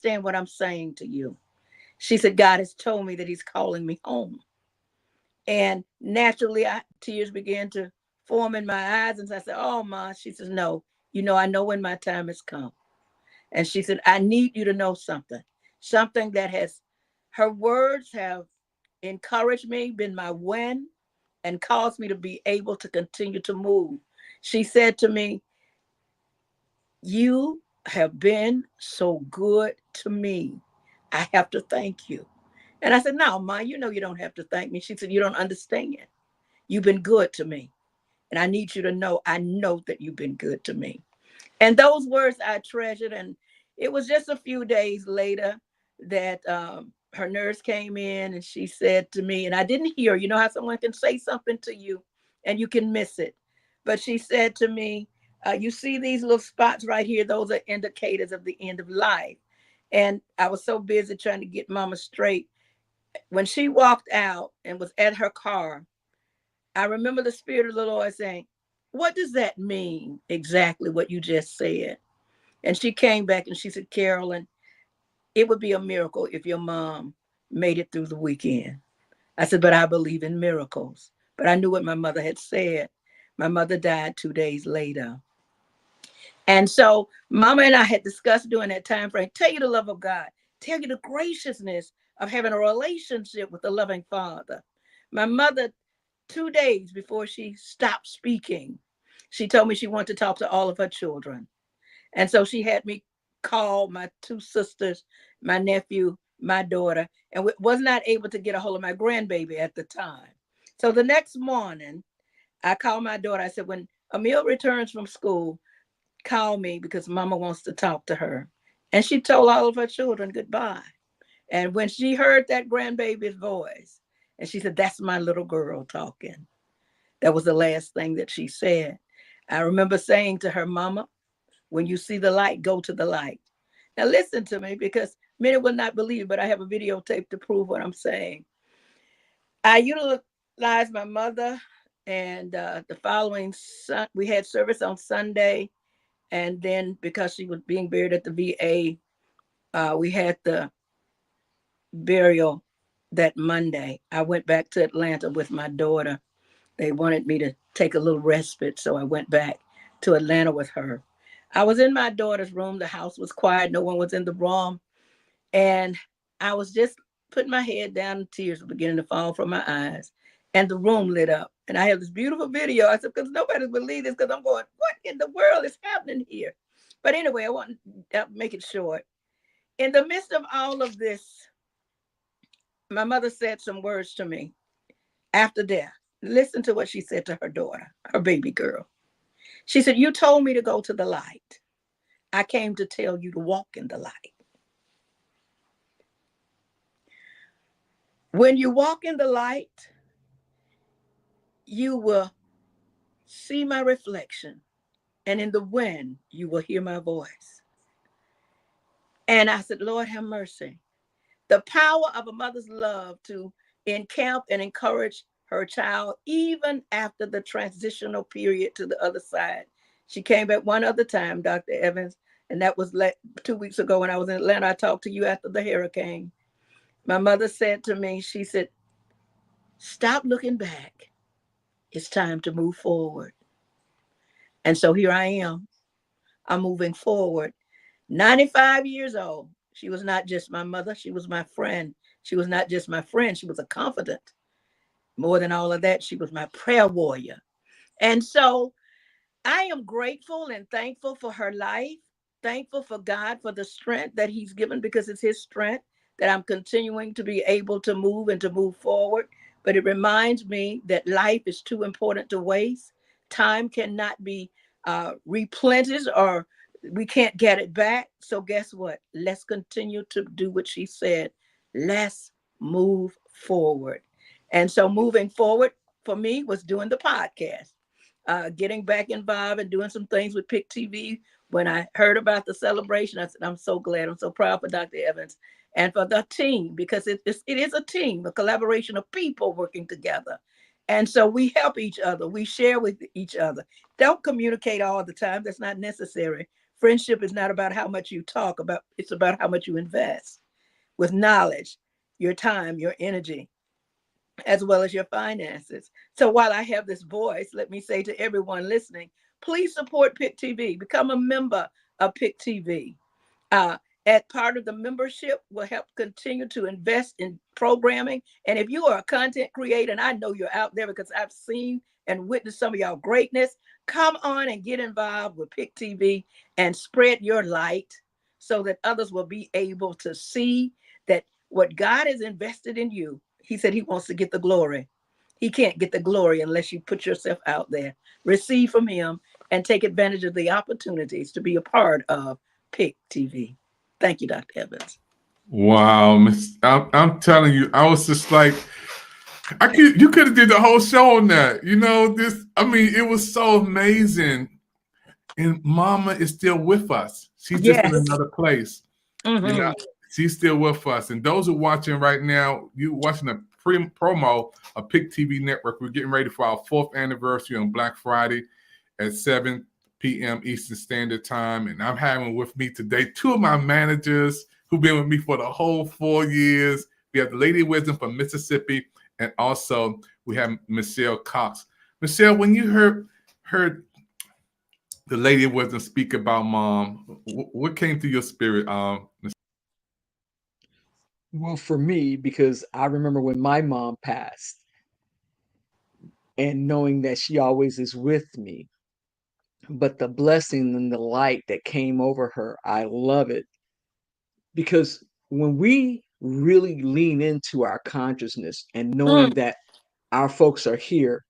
understand what I'm saying to you. She said, God has told me that he's calling me home. And naturally, tears began to form in my eyes. And I said, oh, Ma. She says, no, I know when my time has come. And she said, I need you to know something, something that her words have encouraged me, been my win, and caused me to be able to continue to move. She said to me, you have been so good to me. I have to thank you. And I said, no, Ma, you don't have to thank me. She said, you don't understand. You've been good to me. And I need you to know, I know that you've been good to me. And those words I treasured. And it was just a few days later that her nurse came in and she said to me, and I didn't hear, how someone can say something to you and you can miss it. But she said to me, you see these little spots right here? Those are indicators of the end of life. And I was so busy trying to get Mama straight. When she walked out and was at her car, I remember the Spirit of the Lord saying, what does that mean exactly what you just said? And she came back and she said, Carolyn, it would be a miracle if your mom made it through the weekend. I said, but I believe in miracles. But I knew what my mother had said. My mother died 2 days later. And so Mama and I had discussed during that time frame, tell you the love of God, tell you the graciousness of having a relationship with a loving Father. My mother, 2 days before she stopped speaking, she told me she wanted to talk to all of her children. And so she had me call my two sisters, my nephew, my daughter, and was not able to get a hold of my grandbaby at the time. So the next morning, I called my daughter. I said, when Emil returns from school, call me because Mama wants to talk to her. And she told all of her children goodbye. And when she heard that grandbaby's voice, and she said, that's my little girl talking. That was the last thing that she said. I remember saying to her, Mama, when you see the light, go to the light. Now listen to me, because many will not believe, but I have a videotape to prove what I'm saying. I utilized my mother, and the following we had service on Sunday, and then because she was being buried at the VA, we had the burial that Monday. I went back to Atlanta with my daughter. They wanted me to take a little respite, so I went back to Atlanta with her. I was in my daughter's room. The house was quiet. No one was in the room. And I was just putting my head down, and tears were beginning to fall from my eyes. And the room lit up. And I have this beautiful video. I said, because nobody's believed this, because I'm going, what in the world is happening here? But anyway, I want to make it short. In the midst of all of this, my mother said some words to me after death. Listen to what she said to her daughter, her baby girl. She said, you told me to go to the light. I came to tell you to walk in the light. When you walk in the light, you will see my reflection. And in the wind, you will hear my voice. And I said, Lord, have mercy. The power of a mother's love to encamp and encourage her child, even after the transitional period to the other side. She came back one other time, Dr. Evans, and that was 2 weeks ago when I was in Atlanta. I talked to you after the hurricane. My mother said to me, she said, stop looking back. It's time to move forward. And so here I am. I'm moving forward. 95 years old. She was not just my mother. She was my friend. She was not just my friend. She was a confidant. More than all of that, she was my prayer warrior. And so I am grateful and thankful for her life, thankful for God for the strength that he's given, because it's his strength that I'm continuing to be able to move and to move forward. But it reminds me that life is too important to waste. Time cannot be replenished, or we can't get it back. So guess what? Let's continue to do what she said. Let's move forward. And so moving forward for me was doing the podcast, getting back involved and doing some things with PIC TV. When I heard about the celebration, I said, I'm so glad. I'm so proud for Dr. Evans and for the team, because it is a team, a collaboration of people working together. And so we help each other. We share with each other. Don't communicate all the time. That's not necessary. Friendship is not about how much you talk about, it's about how much you invest with knowledge, your time, your energy, as well as your finances. So while I have this voice, let me say to everyone listening, please support PIC TV. Become a member of PIC TV. As part of the membership will help continue to invest in programming. And if you are a content creator, and I know you're out there because I've seen and witnessed some of y'all greatness, come on and get involved with PIC TV and spread your light so that others will be able to see that what God has invested in you, he said he wants to get the glory. He can't get the glory unless you put yourself out there, receive from him, and take advantage of the opportunities to be a part of PIC TV. Thank you, Dr. Evans. Wow, I'm telling you, I was just like, you could have did the whole show on that. It was so amazing. And Mama is still with us. She's just in another place. Mm-hmm. She's still with us. And those who are watching right now, you watching a promo of PIC TV Network. We're getting ready for our 4th anniversary on Black Friday at 7 p.m. Eastern Standard Time. And I'm having with me today 2 of my managers who've been with me for the whole 4 years. We have the Lady of Wisdom from Mississippi, and also we have Michelle Cox. Michelle, when you heard the Lady of Wisdom speak about Mom, what came to your spirit? Well, for me, because I remember when my mom passed and knowing that she always is with me, but the blessing and the light that came over her, I love it. Because when we really lean into our consciousness and knowing that our folks are here,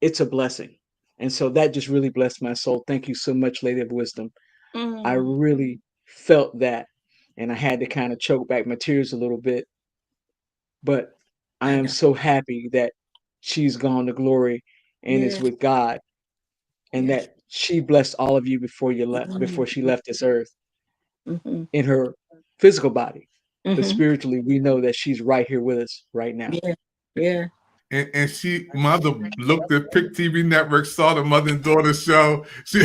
it's a blessing. And so that just really blessed my soul. Thank you so much, Lady of Wisdom. I really felt that. And I had to kind of choke back my tears a little bit. But I am so happy that she's gone to glory and is with God, and that she blessed all of you before she left this earth in her physical body. But spiritually, we know that she's right here with us right now. Yeah. And Mother looked at PIC TV Network, saw the mother and daughter show. She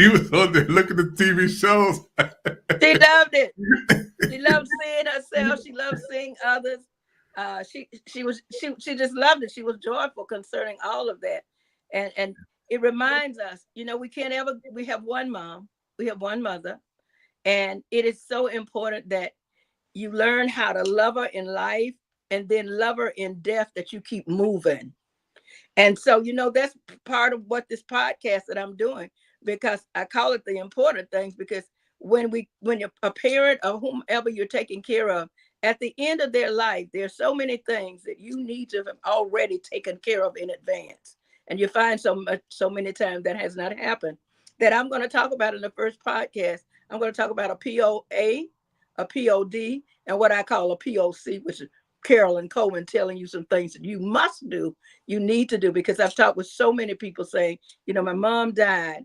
was on there looking at TV shows. She loved it. She loved seeing herself. She loved seeing others. She just loved it. She was joyful concerning all of that. And it reminds us, we have one mom, we have one mother. And it is so important that you learn how to love her in life and then love her in death, that you keep moving. And so, that's part of what this podcast that I'm doing, because I call it the important things, because when you're a parent or whomever you're taking care of, at the end of their life, there's so many things that you need to have already taken care of in advance. And you find so many times that has not happened, that I'm going to talk about in the first podcast. I'm going to talk about a POA, a POD, and what I call a POC, which is Carolyn Coleman telling you some things that you must do, you need to do, because I've talked with so many people saying, my mom died.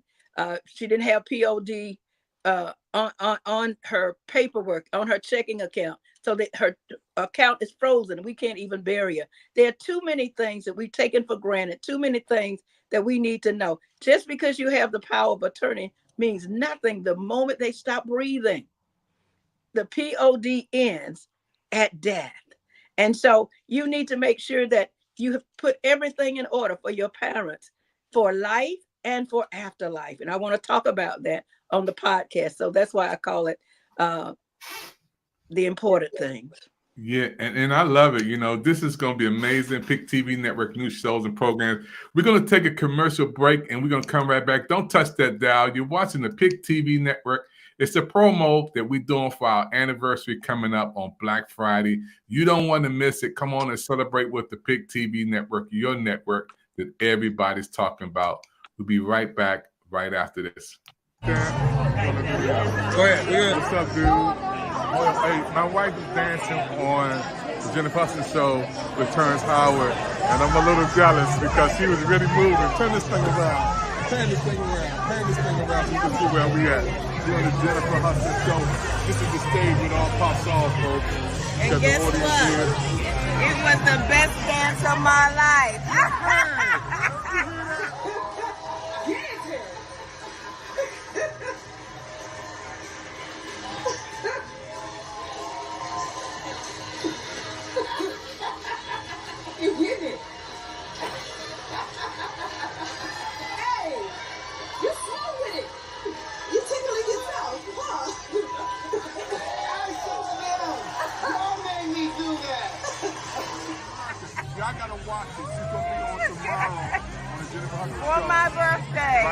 She didn't have POD on her paperwork, on her checking account, so that her account is frozen. We can't even bury her. There are too many things that we've taken for granted, too many things that we need to know. Just because you have the power of attorney means nothing the moment they stop breathing. The POD ends at death. And so you need to make sure that you have put everything in order for your parents, for life and for afterlife. And I want to talk about that on the podcast. So that's why I call it the important things. Yeah, and I love it. This is going to be amazing. PIC TV Network news shows and programs. We're going to take a commercial break, and we're going to come right back. Don't touch that dial. You're watching the PIC TV Network. It's a promo that we're doing for our anniversary coming up on Black Friday. You don't want to miss it. Come on and celebrate with the PIC TV Network, your network that everybody's talking about. We'll be right back right after this. Go ahead. What's up, dude? Hey, my wife is dancing on the Jennifer Hudson show with Terrence Howard, and I'm a little jealous because she was really moving. Turn this thing around. So you can see where we at. We're on the Jennifer Hudson show. This is the stage when all pops off, folks. And guess what? It was the best dance of my life.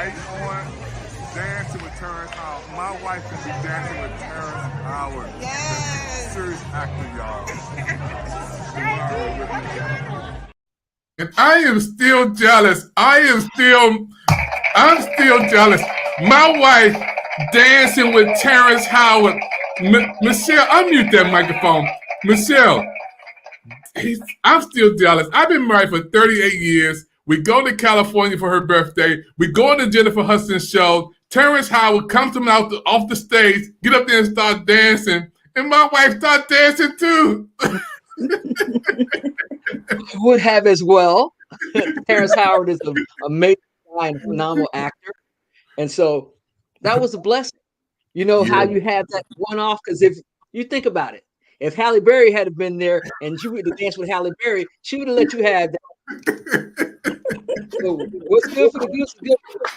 right on Dancing with Terrence Howard. My wife can be dancing with Terrence Howard. Yes. Serious actor, y'all. And I am still jealous. I'm still jealous. My wife dancing with Terrence Howard. Michelle, unmute that microphone. Michelle, I'm still jealous. I've been married for 38 years. We go to California for her birthday. We go on to Jennifer Hudson's show. Terrence Howard comes to me off the stage, get up there and start dancing. And my wife start dancing too. Would have as well. Terrence Howard is an amazing guy and phenomenal actor. And so that was a blessing. You know how you have that one-off? Because if you think about it, if Halle Berry had been there and you would have danced with Halle Berry, she would have let you have that. So what's good for the goose is good for the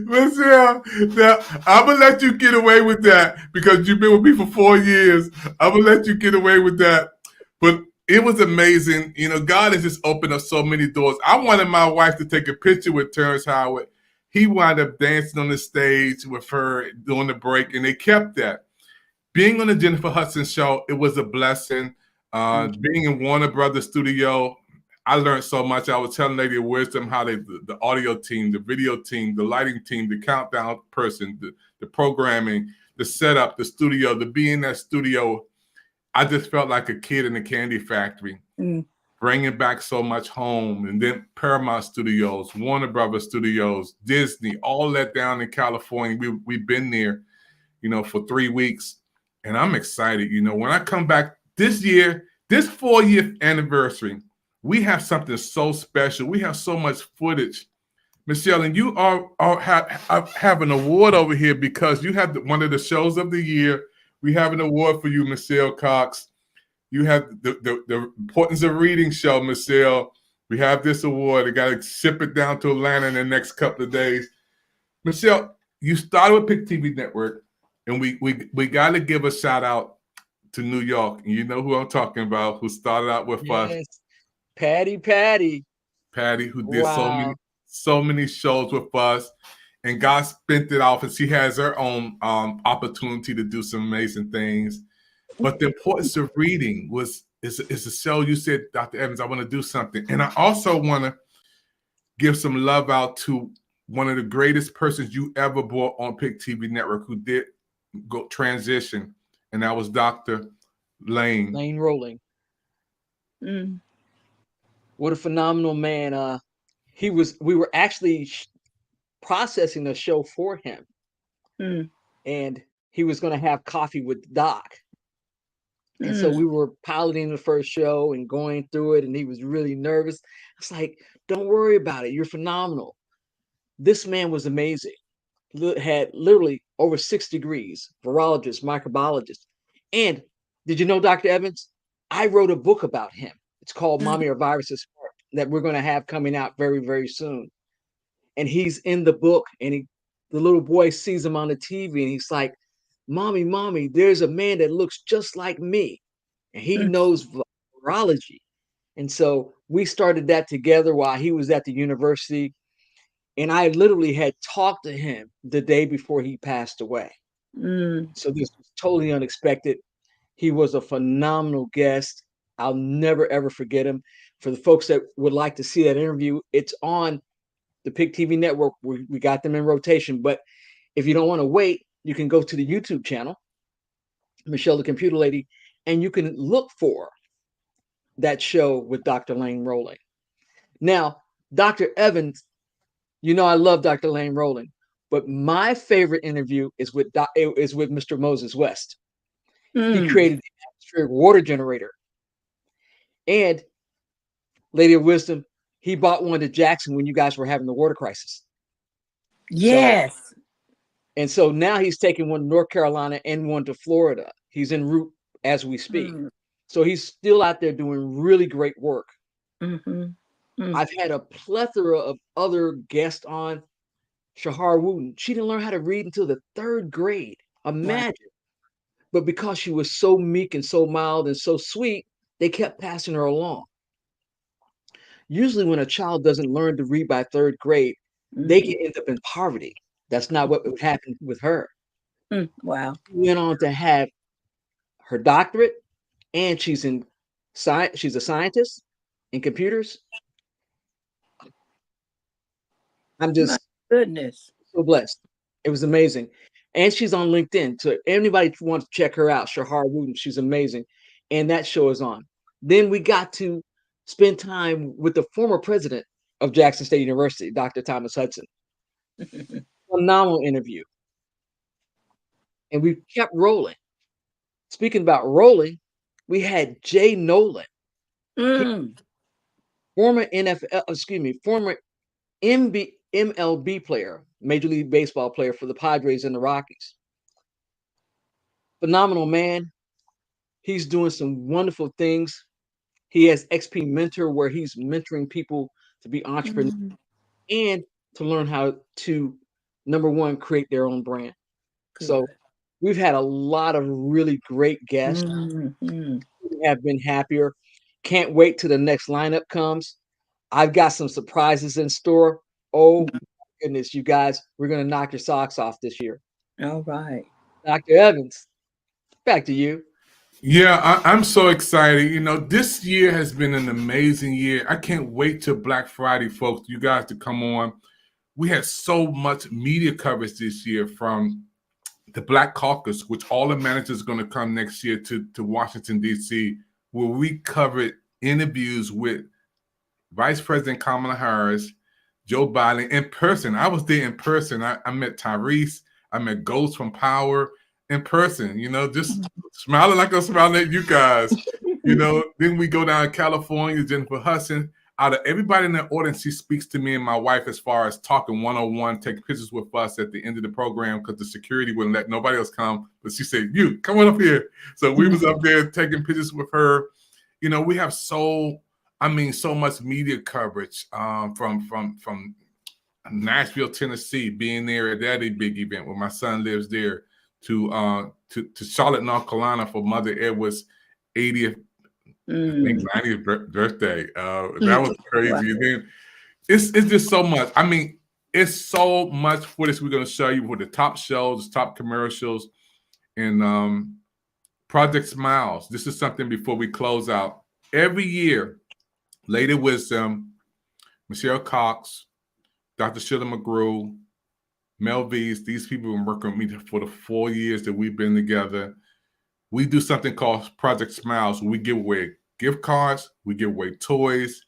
gander. Now, I'm going to let you get away with that because you've been with me for 4 years. I'm going to let you get away with that. But it was amazing. You know, God has just opened up so many doors. I wanted my wife to take a picture with Terrence Howard. He wound up dancing on the stage with her during the break, and they kept that. Being on the Jennifer Hudson show, it was a blessing. Being in Warner Brothers studio, I learned so much. I was telling Lady of Wisdom how the audio team, the video team, the lighting team, the countdown person, the programming, the setup, the studio, to be in that studio, I just felt like a kid in a candy factory, bringing back so much home. And then Paramount Studios, Warner Brothers Studios, Disney, all that down in California. We've been there, you know, for 3 weeks. And I'm excited. You know, when I come back this year, this 4-year anniversary, we have something so special. We have so much footage. Michelle, and you have an award over here because you have one of the shows of the year. We have an award for you, Michelle Cox. You have the Importance of Reading show, Michelle. We have this award. I got to ship it down to Atlanta in the next couple of days. Michelle, you started with PIC TV Network, and we got to give a shout out to New York. And you know who I'm talking about, who started out with us. Patty, who did so many shows with us, and God spent it off, and she has her own opportunity to do some amazing things. But the Importance of Reading is a show. You said, Dr. Evans, I want to do something, and I also want to give some love out to one of the greatest persons you ever brought on PIC TV Network who did go transition, and that was Dr. Lane Rolling. What a phenomenal man. We were actually processing a show for him, and he was going to have coffee with Doc. And so we were piloting the first show and going through it, and he was really nervous. It's like, don't worry about it. You're phenomenal. This man was amazing. Had literally over 6 degrees, virologist, microbiologist. And did you know, Dr. Evans, I wrote a book about him. It's called Mommy or Viruses that we're going to have coming out very, very soon. And he's in the book, and the little boy sees him on the TV, and he's like, Mommy, there's a man that looks just like me, and he knows virology. And so we started that together while he was at the university. And I literally had talked to him the day before he passed away. So this was totally unexpected. He was a phenomenal guest. I'll never, ever forget him. For the folks that would like to see that interview, it's on the PIC TV Network. We got them in rotation. But if you don't want to wait, you can go to the YouTube channel, Michelle the Computer Lady, and you can look for that show with Dr. Lane Rolling. Now, Dr. Evans, you know I love Dr. Lane Rolling, but my favorite interview is with Mr. Moses West. He created the atmospheric water generator. And Lady of Wisdom, he bought one to Jackson when you guys were having the water crisis. Yes. So now he's taking one to North Carolina and one to Florida. He's en route as we speak. So he's still out there doing really great work. I've had a plethora of other guests on. Shahar Wooten, she didn't learn how to read until the 3rd grade. Imagine. But because she was so meek and so mild and so sweet, they kept passing her along. Usually when a child doesn't learn to read by 3rd grade, they can end up in poverty. That's not what would happen with her. Wow. She went on to have her doctorate, and she's in science. She's a scientist in computers. I'm My just goodness. so blessed. It was amazing. And she's on LinkedIn. So anybody wants to check her out, Shahar Wooten, she's amazing. And that show is on. Then we got to spend time with the former president of Jackson State University, Dr. Thomas Hudson. Phenomenal interview. And we kept rolling. Speaking about rolling, we had Jay Nolan, Mm. former NFL, excuse me, former MLB player, Major League Baseball player for the Padres and the Rockies. Phenomenal man. He's doing some wonderful things. He has XP Mentor where he's mentoring people to be entrepreneurs Mm. and to learn how to, number one, create their own brand. So Good. we've had a lot of really great guests Mm-hmm. who have been happier. Can't wait till the next lineup comes. I've got some surprises in store. Oh goodness, you guys, we're gonna knock your socks off this year. All right. Dr. Evans, back to you. Yeah, I'm so excited. You know, this year has been an amazing year. I can't wait till Black Friday, folks, you guys to come on. We had so much media coverage this year from the Black Caucus, which all the managers are going to come next year to Washington, D.C., where we covered interviews with Vice President Kamala Harris, Joe Biden in person. I was there in person. I met Tyrese. I met Ghost from Power in person, you know, just smiling like I'm smiling at you guys. You know, then we go down to California, Jennifer Hudson. Out of everybody in the audience, she speaks to me and my wife as far as talking one-on-one, take pictures with us at the end of the program because the security wouldn't let nobody else come. But she said, you, come on up here. So we was up there taking pictures with her. You know, we have so much media coverage from Nashville, Tennessee, being there at that big event where my son lives there, to Charlotte, North Carolina for Mother Edward's 80th, I think 90th birthday. That was crazy. Wow. And then it's just so much. I mean, it's so much footage we're going to show you with the top shows, top commercials, and Project Smiles. This is something before we close out. Every year, Lady Wisdom, Michelle Cox, Dr. Sheila McGrew, Mel V's, these people have been working with me for the 4 years that we've been together. We do something called Project Smiles. We give away gift cards, we give away toys,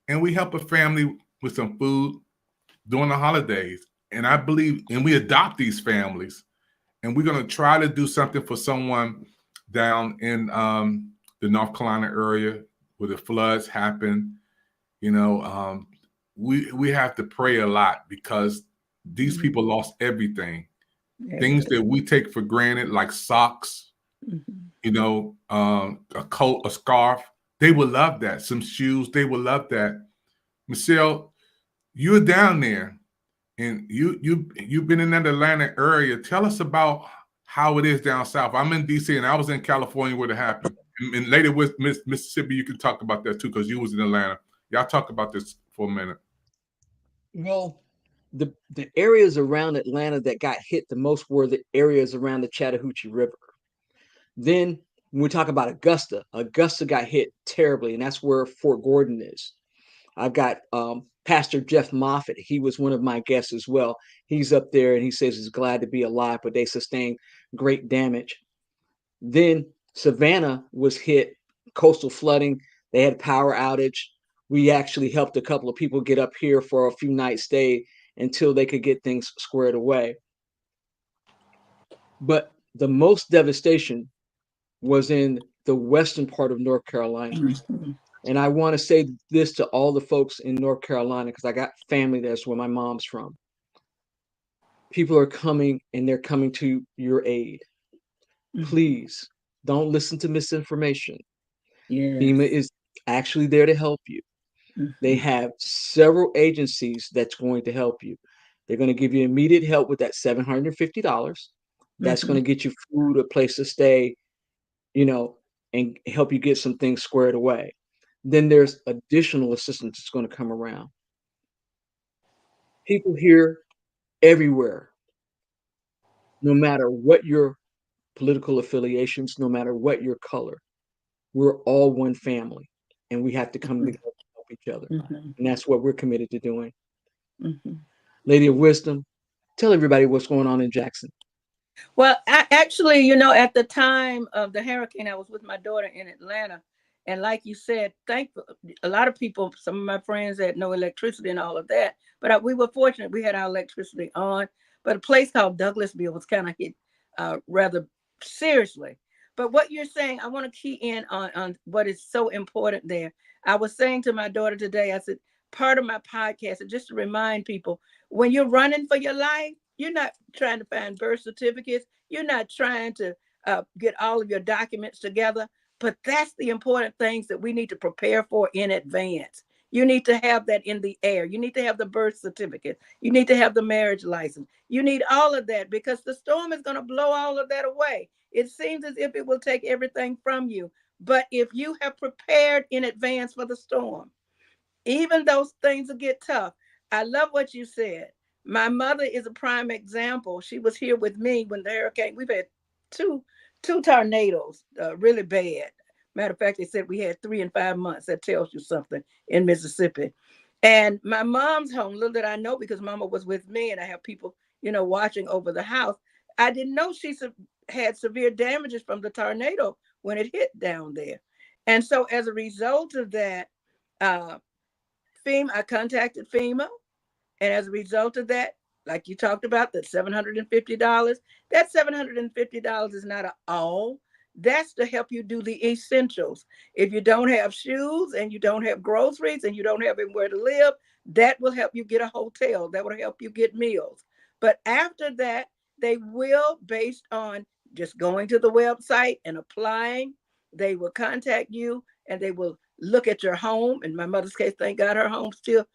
and we help a family with some food during the holidays. And I believe, and we adopt these families, and we're going to try to do something for someone down in the North Carolina area where the floods happen. You know, we have to pray a lot because these people lost everything. Things that we take for granted, like socks, you know, a coat, a scarf. They will love that. Some shoes, they will love that. Michelle, you're down there, and you've been in that Atlanta area. Tell us about how it is down south. I'm in DC, and I was in California where it happened. And later with Mississippi, you can talk about that too, because you was in Atlanta. Y'all talk about this for a minute. Well, the areas around Atlanta that got hit the most were the areas around the Chattahoochee River. Then when we talk about Augusta, Augusta got hit terribly, and that's where Fort Gordon is. I've got Pastor Jeff Moffitt. He was one of my guests as well. He's up there and he says he's glad to be alive, but they sustained great damage. Then Savannah was hit, coastal flooding. They had power outage. We actually helped a couple of people get up here for a few nights stay until they could get things squared away. But the most devastation was in the western part of North Carolina. And I want to say this to all the folks in North Carolina, because I got family that's where my mom's from. People are coming and they're coming to your aid. Please don't listen to misinformation. FEMA is actually there to help you. They have several agencies that's going to help you. They're going to give you immediate help with that $750. That's going to get you food, a place to stay, you know, and help you get some things squared away. Then there's additional assistance that's going to come around. people here everywhere, no matter what your political affiliations, no matter what your color, we're all one family, and we have to come together to help each other. Mm-hmm. And that's what we're committed to doing. Mm-hmm. Lady of Wisdom, tell everybody what's going on in Jackson. Well, actually, you know, at the time of the hurricane, I was with my daughter in Atlanta. And like you said, thankful, a lot of people, some of my friends had no electricity and all of that. But we were fortunate we had our electricity on. But a place called Douglasville was kind of hit rather seriously. But what you're saying, I want to key in on what is so important there. I was saying to my daughter today, I said, part of my podcast is just to remind people, when you're running for your life, you're not trying to find birth certificates. You're not trying to get all of your documents together. But that's the important things that we need to prepare for in advance. You need to have that in the air. You need to have the birth certificate. You need to have the marriage license. You need all of that because the storm is going to blow all of that away. It seems as if it will take everything from you. But if you have prepared in advance for the storm, even those things will get tough. I love what you said. My mother is a prime example. She was here with me when the hurricane, we've had two tornadoes, really bad. Matter of fact, they said we had 3 and 5 months. That tells you something in Mississippi. And my mom's home, little did I know, because mama was with me and I have people, you know, watching over the house. I didn't know she had severe damages from the tornado when it hit down there. And so as a result of that, I contacted FEMA, and as a result of that, like you talked about, that $750, that $750 is not all. That's to help you do the essentials. If you don't have shoes and you don't have groceries and you don't have anywhere to live, that will help you get a hotel. That will help you get meals. But after that, they will, based on just going to the website and applying, they will contact you and they will look at your home. In my mother's case, thank God her home still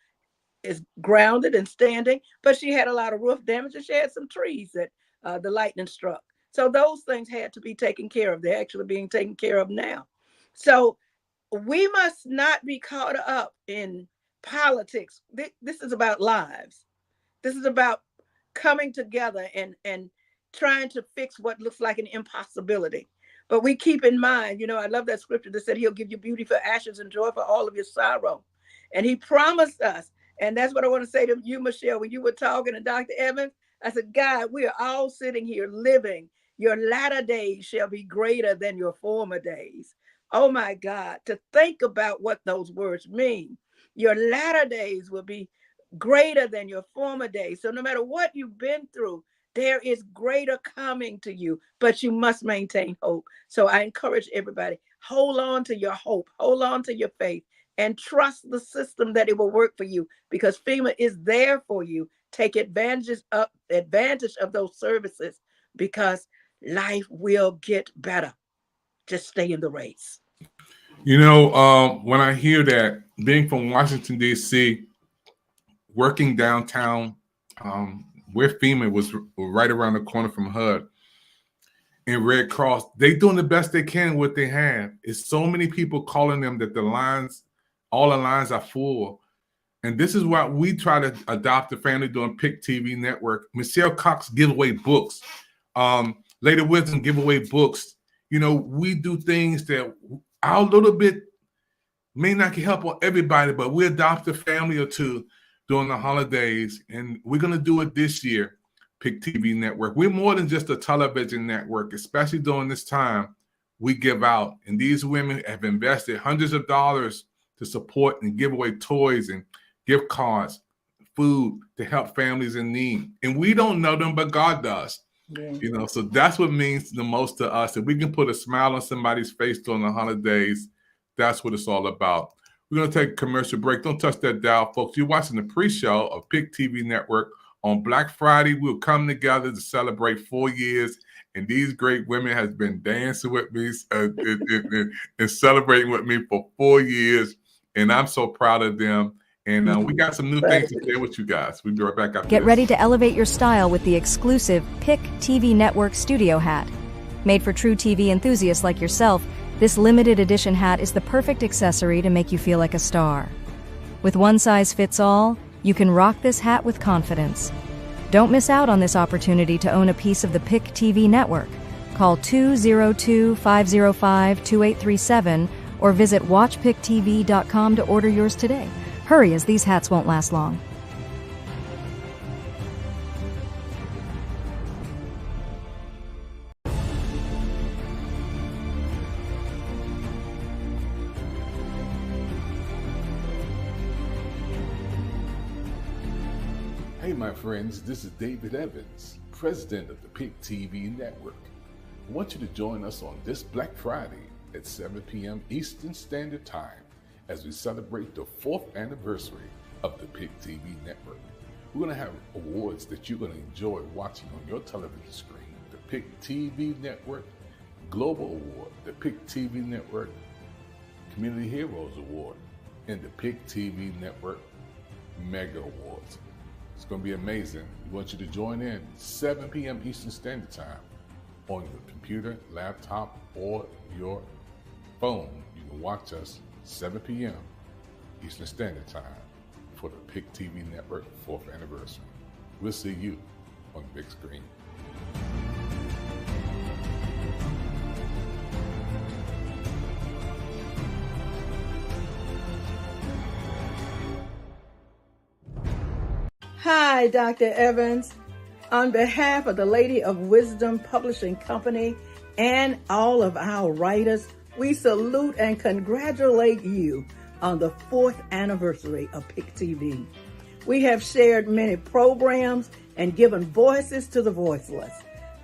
is grounded and standing, but she had a lot of roof damage and she had some trees that the lightning struck. So those things had to be taken care of. They're actually being taken care of now. So we must not be caught up in politics. This is about lives. This is about coming together and trying to fix what looks like an impossibility. But we keep in mind, you know, I love that scripture that said he'll give you beauty for ashes and joy for all of your sorrow. And he promised us, and that's what I want to say to you, Michelle, when you were talking to Dr. Evans, I said, God, we are all sitting here living. Your latter days shall be greater than your former days. Oh my God, to think about what those words mean. Your latter days will be greater than your former days. So no matter what you've been through, there is greater coming to you, but you must maintain hope. So I encourage everybody, hold on to your hope, hold on to your faith, and trust the system that it will work for you, because FEMA is there for you. Take advantage of those services, because life will get better. Just stay in the race. You know, when I hear that, being from Washington, D.C., working downtown, where FEMA was right around the corner from HUD, and Red Cross, they doing the best they can what they have. It's so many people calling them that all the lines are full. And this is why we try to adopt the family doing PIC TV network. Michelle Cox give away books. Lady Wisdom give away books. You know, we do things that our little bit may not help everybody, but we adopt a family or two during the holidays. And we're going to do it this year, PIC TV network. We're more than just a television network, especially during this time. We give out. And these women have invested hundreds of dollars to support and give away toys and gift cards, food to help families in need. And we don't know them, but God does. Yeah. You know, so that's what means the most to us. If we can put a smile on somebody's face during the holidays, that's what it's all about. We're going to take a commercial break. Don't touch that dial, folks. You're watching the pre-show of PIC TV Network. On Black Friday, we'll come together to celebrate 4 years. And these great women have been dancing with me and celebrating with me for 4 years. And I'm so proud of them. And we got some new things to share with you guys. We'll be right back after Get ready to elevate your style with the exclusive PIC TV Network Studio Hat. Made for true TV enthusiasts like yourself, this limited edition hat is the perfect accessory to make you feel like a star. With one size fits all, you can rock this hat with confidence. Don't miss out on this opportunity to own a piece of the PIC TV network. Call 202-505-2837 or visit watchpictv.com to order yours today. Hurry, as these hats won't last long. Hey, my friends, this is David Evans, president of the PIC TV network. I want you to join us on this Black Friday at 7 p.m. Eastern Standard Time as we celebrate the 4th anniversary of the PIC TV network. We're going to have awards that you're going to enjoy watching on your television screen. The PIC TV network Global Award, the PIC TV network Community Heroes Award, and the PIC TV network Mega Awards. It's going to be amazing. We want you to join in 7 p.m. Eastern Standard Time on your computer, laptop, or your phone. You can watch us 7 p.m. Eastern Standard Time for the PIC TV Network 4th anniversary. We'll see you on the big screen. Hi, Dr. Evans. On behalf of the Lady of Wisdom Publishing Company and all of our writers, we salute and congratulate you on the 4th anniversary of PIC TV. We have shared many programs and given voices to the voiceless.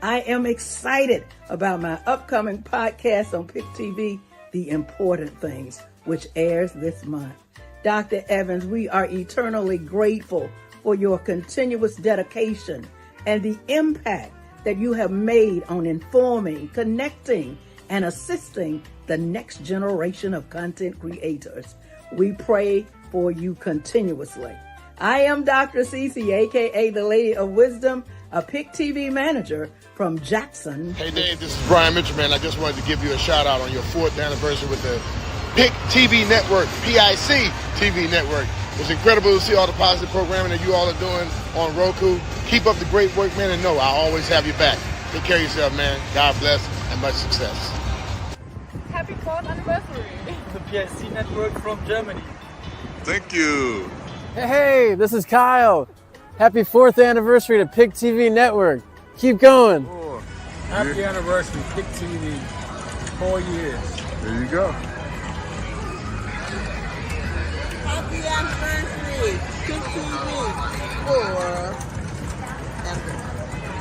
I am excited about my upcoming podcast on PIC TV, The Important Things, which airs this month. Dr. Evans, we are eternally grateful for your continuous dedication and the impact that you have made on informing, connecting, and assisting the next generation of content creators. We pray for you continuously. I am Dr. Cece, aka the Lady of Wisdom, a PIC TV manager from Jackson. Hey Dave, this is Brian Mitchell, man. I just wanted to give you a shout out on your 4th anniversary with the PIC TV network, PIC TV network. It's incredible to see all the positive programming that you all are doing on Roku. Keep up the great work, man, and know I always have your back. Take care of yourself, man. God bless and much success. Happy 4th anniversary. The PIC network from Germany. Thank you. Hey, this is Kyle. Happy 4th anniversary to PIC TV network. Keep going. Oh, Happy anniversary, PIC TV. 4 years. there you go. Happy anniversary, PIC TV. 4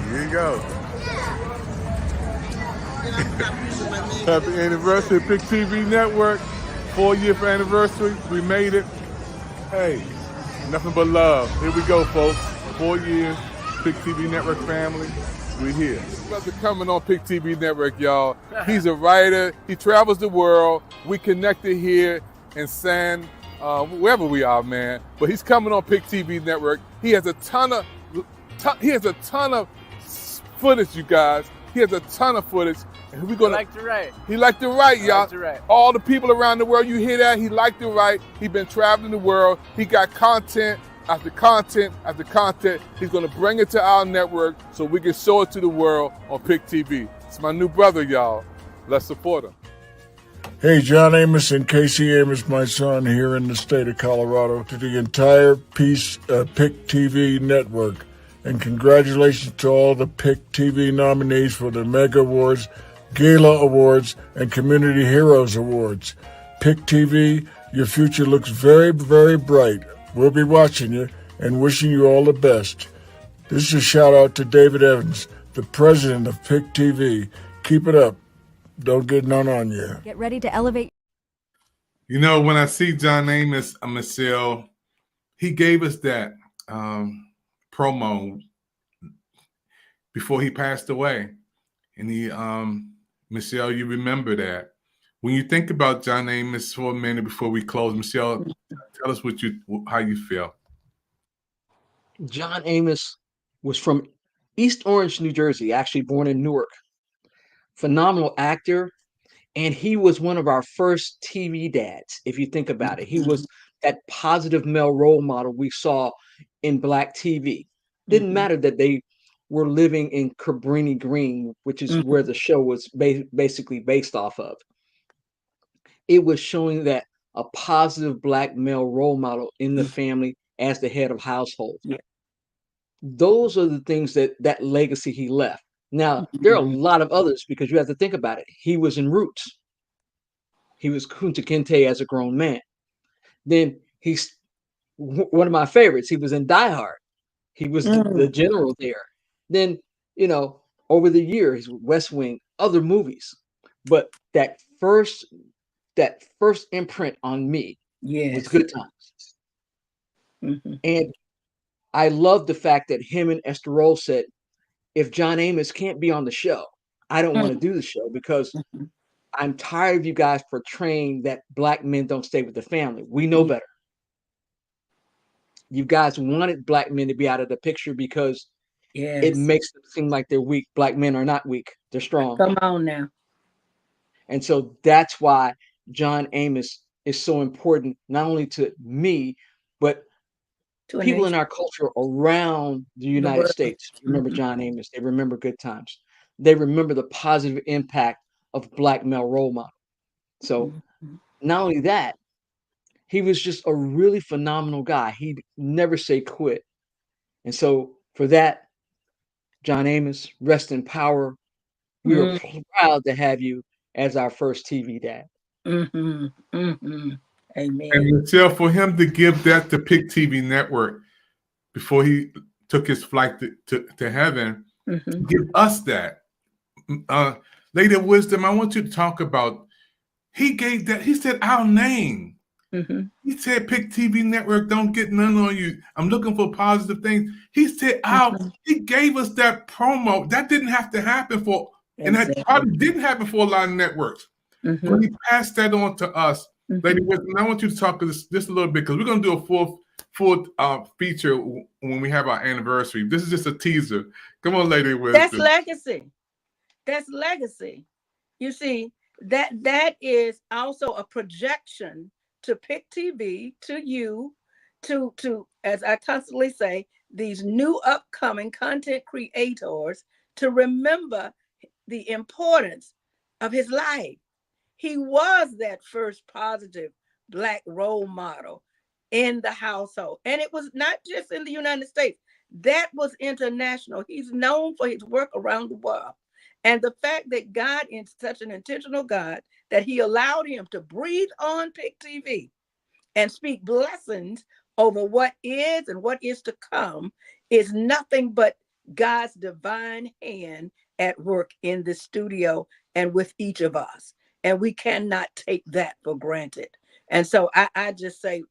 Here you go. anniversary. Happy anniversary, PIC TV network. 4-year anniversary. We made it. Hey, nothing but love. Here we go, folks. 4 years, PIC TV network family. We're here. Brother coming on PIC TV network, y'all. He's a writer. He travels the world. We connected here in wherever we are, man. But he's coming on PIC TV network. He has a ton of footage, you guys. He has a ton of footage. And we're gonna. Like to write. He liked to write, y'all. Like to write. All the people around the world, you hear that? He liked to write. He been traveling the world. He got content after content after content. He's gonna bring it to our network so we can show it to the world on PIC TV. It's my new brother, y'all. Let's support him. Hey, John Amos and Casey Amos, my son, here in the state of Colorado, to the entire PIC TV network. And congratulations to all the PIC TV nominees for the Mega Awards, Gala Awards, and Community Heroes Awards. PIC TV, your future looks very, very bright. We'll be watching you and wishing you all the best. This is a shout out to David Evans, the president of PIC TV. Keep it up. Don't get none on you. Get ready to elevate. You know, when I see John Amos, Michelle, he gave us that promo before he passed away. And he, Michelle, you remember that. When you think about John Amos for a minute before we close, Michelle, tell us how you feel. John Amos was from East Orange, New Jersey, actually born in Newark. Phenomenal actor, and he was one of our first TV dads, if you think about it. He was that positive male role model we saw in Black TV. Didn't matter that they were living in Cabrini Green, which is where the show was basically based off of. It was showing that a positive Black male role model in the family as the head of household. Yeah. Those are the things that legacy he left. Now, there are a lot of others because you have to think about it. He was in Roots. He was Kunta Kinte as a grown man. Then he's one of my favorites. He was in Die Hard. He was the general there. Then, over the years, West Wing, other movies. But that first imprint on me was Yes. Good Times. And I love the fact that him and Esther Roll said, if John Amos can't be on the show, I don't want to do the show because I'm tired of you guys portraying that Black men don't stay with the family. We know better. You guys wanted Black men to be out of the picture because it makes them seem like they're weak. Black men are not weak. They're strong. Come on now. And so that's why John Amos is so important, not only to me, but To a people in nation. our culture around the United world. States remember John Amos. They remember Good Times. They remember the positive impact of Black male role model. So not only that, he was just a really phenomenal guy. He'd never say quit. And so for that, John Amos, rest in power. We are proud to have you as our first TV dad. Amen. And Michelle, for him to give that to PIC TV Network before he took his flight to heaven, give us that. Lady of Wisdom, I want you to talk about, he gave that, he said our name. He said, PIC TV Network, don't get none on you. I'm looking for positive things. He said, he gave us that promo. That didn't have to happen for, and that probably didn't happen for a lot of networks. But he passed that on to us. Lady Wisdom, I want you to talk to this just a little bit because we're going to do a full feature when we have our anniversary. This is just a teaser. Come on, Lady Wisdom. That's legacy. That's legacy. You see, that is also a projection to PIC TV, to you, to as I constantly say, these new upcoming content creators to remember the importance of his life. He was that first positive Black role model in the household. And it was not just in the United States. That was international. He's known for his work around the world. And the fact that God is such an intentional God that he allowed him to breathe on PIC TV and speak blessings over what is and what is to come is nothing but God's divine hand at work in the studio and with each of us. And we cannot take that for granted. And so I just say,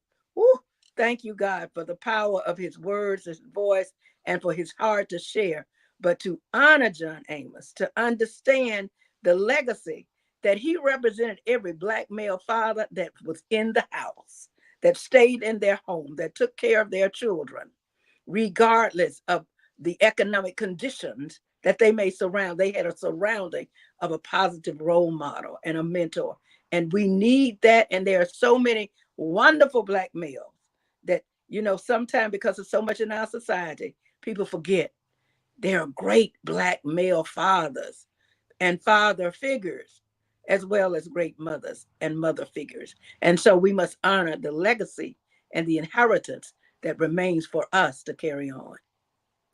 thank you, God, for the power of his words, his voice, and for his heart to share. But to honor John Amos, to understand the legacy that he represented every Black male father that was in the house, that stayed in their home, that took care of their children, regardless of the economic conditions that they may surround. They had a surrounding of a positive role model and a mentor. And we need that. And there are so many wonderful Black males that, sometimes because of so much in our society, people forget there are great Black male fathers and father figures, as well as great mothers and mother figures. And so we must honor the legacy and the inheritance that remains for us to carry on.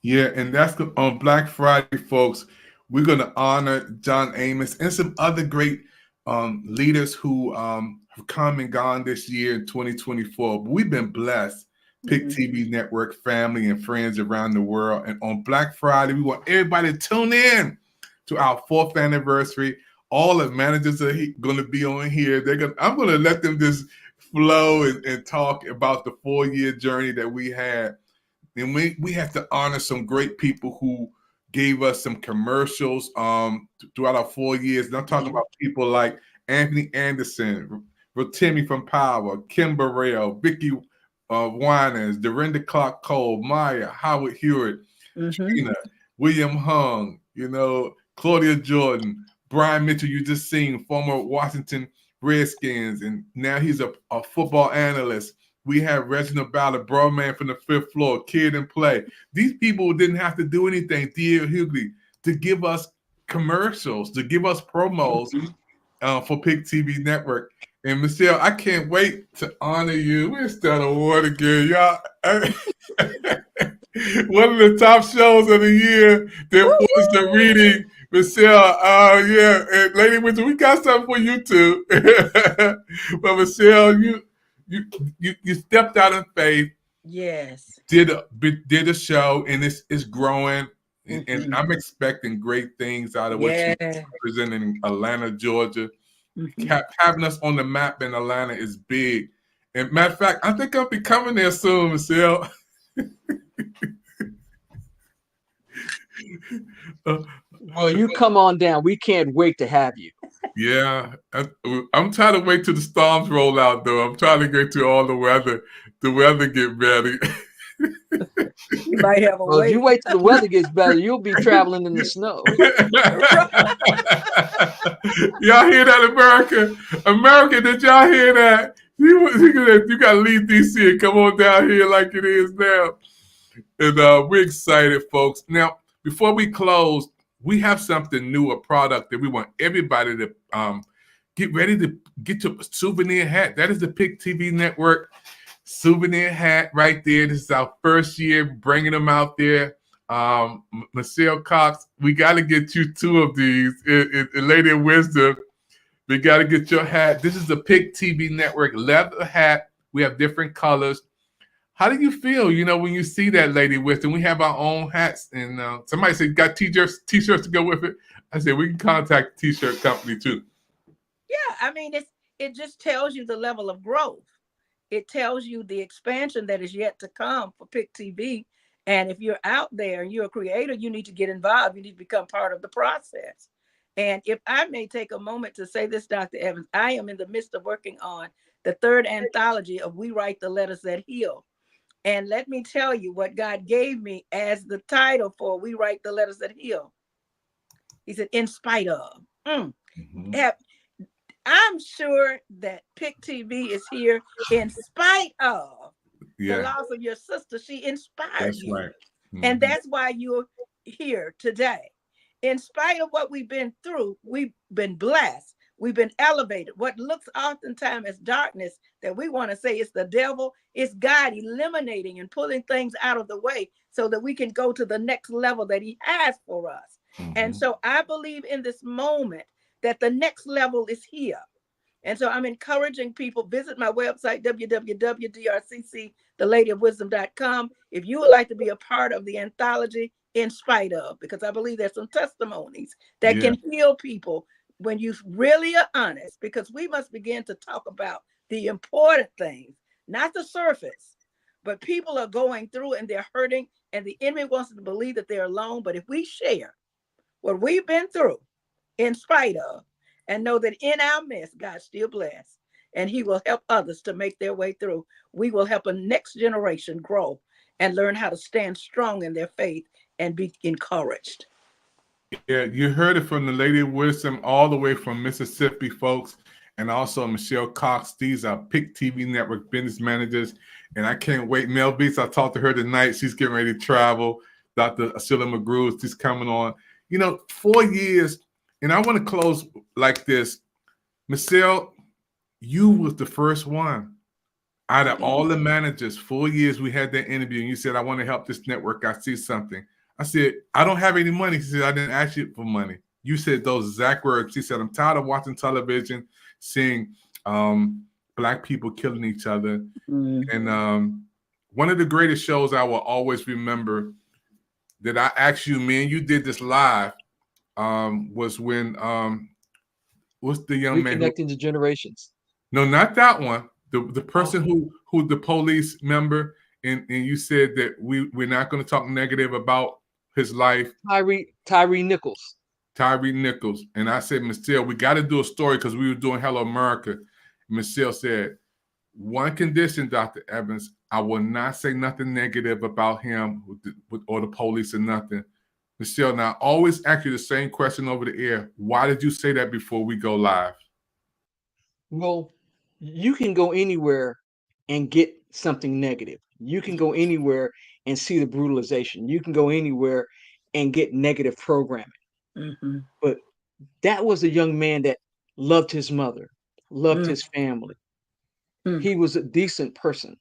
Yeah, and that's on Black Friday, folks. We're going to honor John Amos and some other great leaders who have come and gone this year in 2024. But we've been blessed, PIC TV Network family and friends around the world. And on Black Friday, we want everybody to tune in to our 4th anniversary. All the managers are going to be on here. I'm going to let them just flow and talk about the 4-year journey that we had. And we have to honor some great people who gave us some commercials throughout our 4 years. And I'm talking about people like Anthony Anderson, Rotimi from Power, Kim Burrell, Vicky Winans, Dorinda Clark Cole, Maya, Howard Hewitt, Trina, William Hung, Claudia Jordan, Brian Mitchell, you just seen, former Washington Redskins, and now he's a football analyst. We had Reginald Ballard, Broadman from the 5th floor, Kid and Play. These people didn't have to do anything, Thea Hughley, to give us commercials, to give us promos for PIC TV Network. And Michelle, I can't wait to honor you. Where's that award again, y'all? One of the top shows of the year that was the reading. Michelle, yeah, and Lady Winter, we got something for you too. But Michelle, you stepped out in faith. Yes. Did a show, and it's growing. And I'm expecting great things out of what you're presenting in Atlanta, Georgia. Having us on the map in Atlanta is big. And matter of fact, I think I'll be coming there soon, Michelle. Well, you come on down. We can't wait to have you. Yeah, I'm trying to wait till the storms roll out, though. I'm trying to get to all the weather get ready. You might have a Well, if you wait till the weather gets better, you'll be traveling in the snow. Y'all hear that, America? America, did y'all hear that? You got to leave DC and come on down here like it is now. And we're excited, folks. Now, before we close, we have something new, a product that we want everybody to get ready to get your souvenir hat. That is the PIC TV Network souvenir hat right there. This is our first year bringing them out there. Michelle Cox, we got to get you 2 of these. Lady of Wisdom, we got to get your hat. This is the PIC TV Network leather hat. We have different colors. How do you feel, when you see that, Lady Wisdom? We have our own hats, and somebody said, got t-shirts to go with it? I said, we can contact the t-shirt company, too. Yeah, I mean, it just tells you the level of growth. It tells you the expansion that is yet to come for PIC TV. And if you're out there and you're a creator, you need to get involved. You need to become part of the process. And if I may take a moment to say this, Dr. Evans, I am in the midst of working on the 3rd anthology of We Write the Letters That Heal. And let me tell you what God gave me as the title for We Write the Letters That Heal. He said, in spite of. I'm sure that PIC TV is here in spite of the loss of your sister. She inspired you. Right. And that's why you're here today. In spite of what we've been through, we've been blessed. We've been elevated. What looks oftentimes as darkness that we want to say is the devil, is God eliminating and pulling things out of the way so that we can go to the next level that he has for us. And so I believe in this moment that the next level is here. And so I'm encouraging people, visit my website, www.drcctheladyofwisdom.com. If you would like to be a part of the anthology, in spite of, because I believe there's some testimonies that can heal people when you really are honest, because we must begin to talk about the important things, not the surface, but people are going through and they're hurting and the enemy wants them to believe that they're alone. But if we share what we've been through in spite of, and know that in our midst, God's still blessed, and he will help others to make their way through. We will help a next generation grow and learn how to stand strong in their faith and be encouraged. Yeah, you heard it from the Lady of Wisdom all the way from Mississippi, folks, and also Michelle Cox. These are PIC TV Network business managers, and I can't wait. Mel Beats, I talked to her tonight. She's getting ready to travel. Dr. Asila McGrew, she's coming on. 4 years, and I want to close like this. Michelle, you was the first one out of all the managers. 4 years we had that interview, and you said, I want to help this network. I see something. I said, I don't have any money. She said, I didn't ask you for money. You said those exact words. She said, I'm tired of watching television, seeing Black people killing each other. And one of the greatest shows I will always remember that I asked you, me and you did this live, was when, what's the young man? Reconnecting the Generations. No, not that one. The person who the police member, and you said that we're not going to talk negative about his life. Tyree Nichols. Tyree Nichols. And I said, Michelle, we got to do a story because we were doing Hello America. Michelle said, one condition, Dr. Evans, I will not say nothing negative about him or the police or nothing. Michelle, now I always ask you the same question over the air. Why did you say that before we go live? Well, you can go anywhere and get something negative. You can go anywhere and see the brutalization. You can go anywhere and get negative programming. Mm-hmm. But that was a young man that loved his mother, loved Mm-hmm. his family. He was a decent person.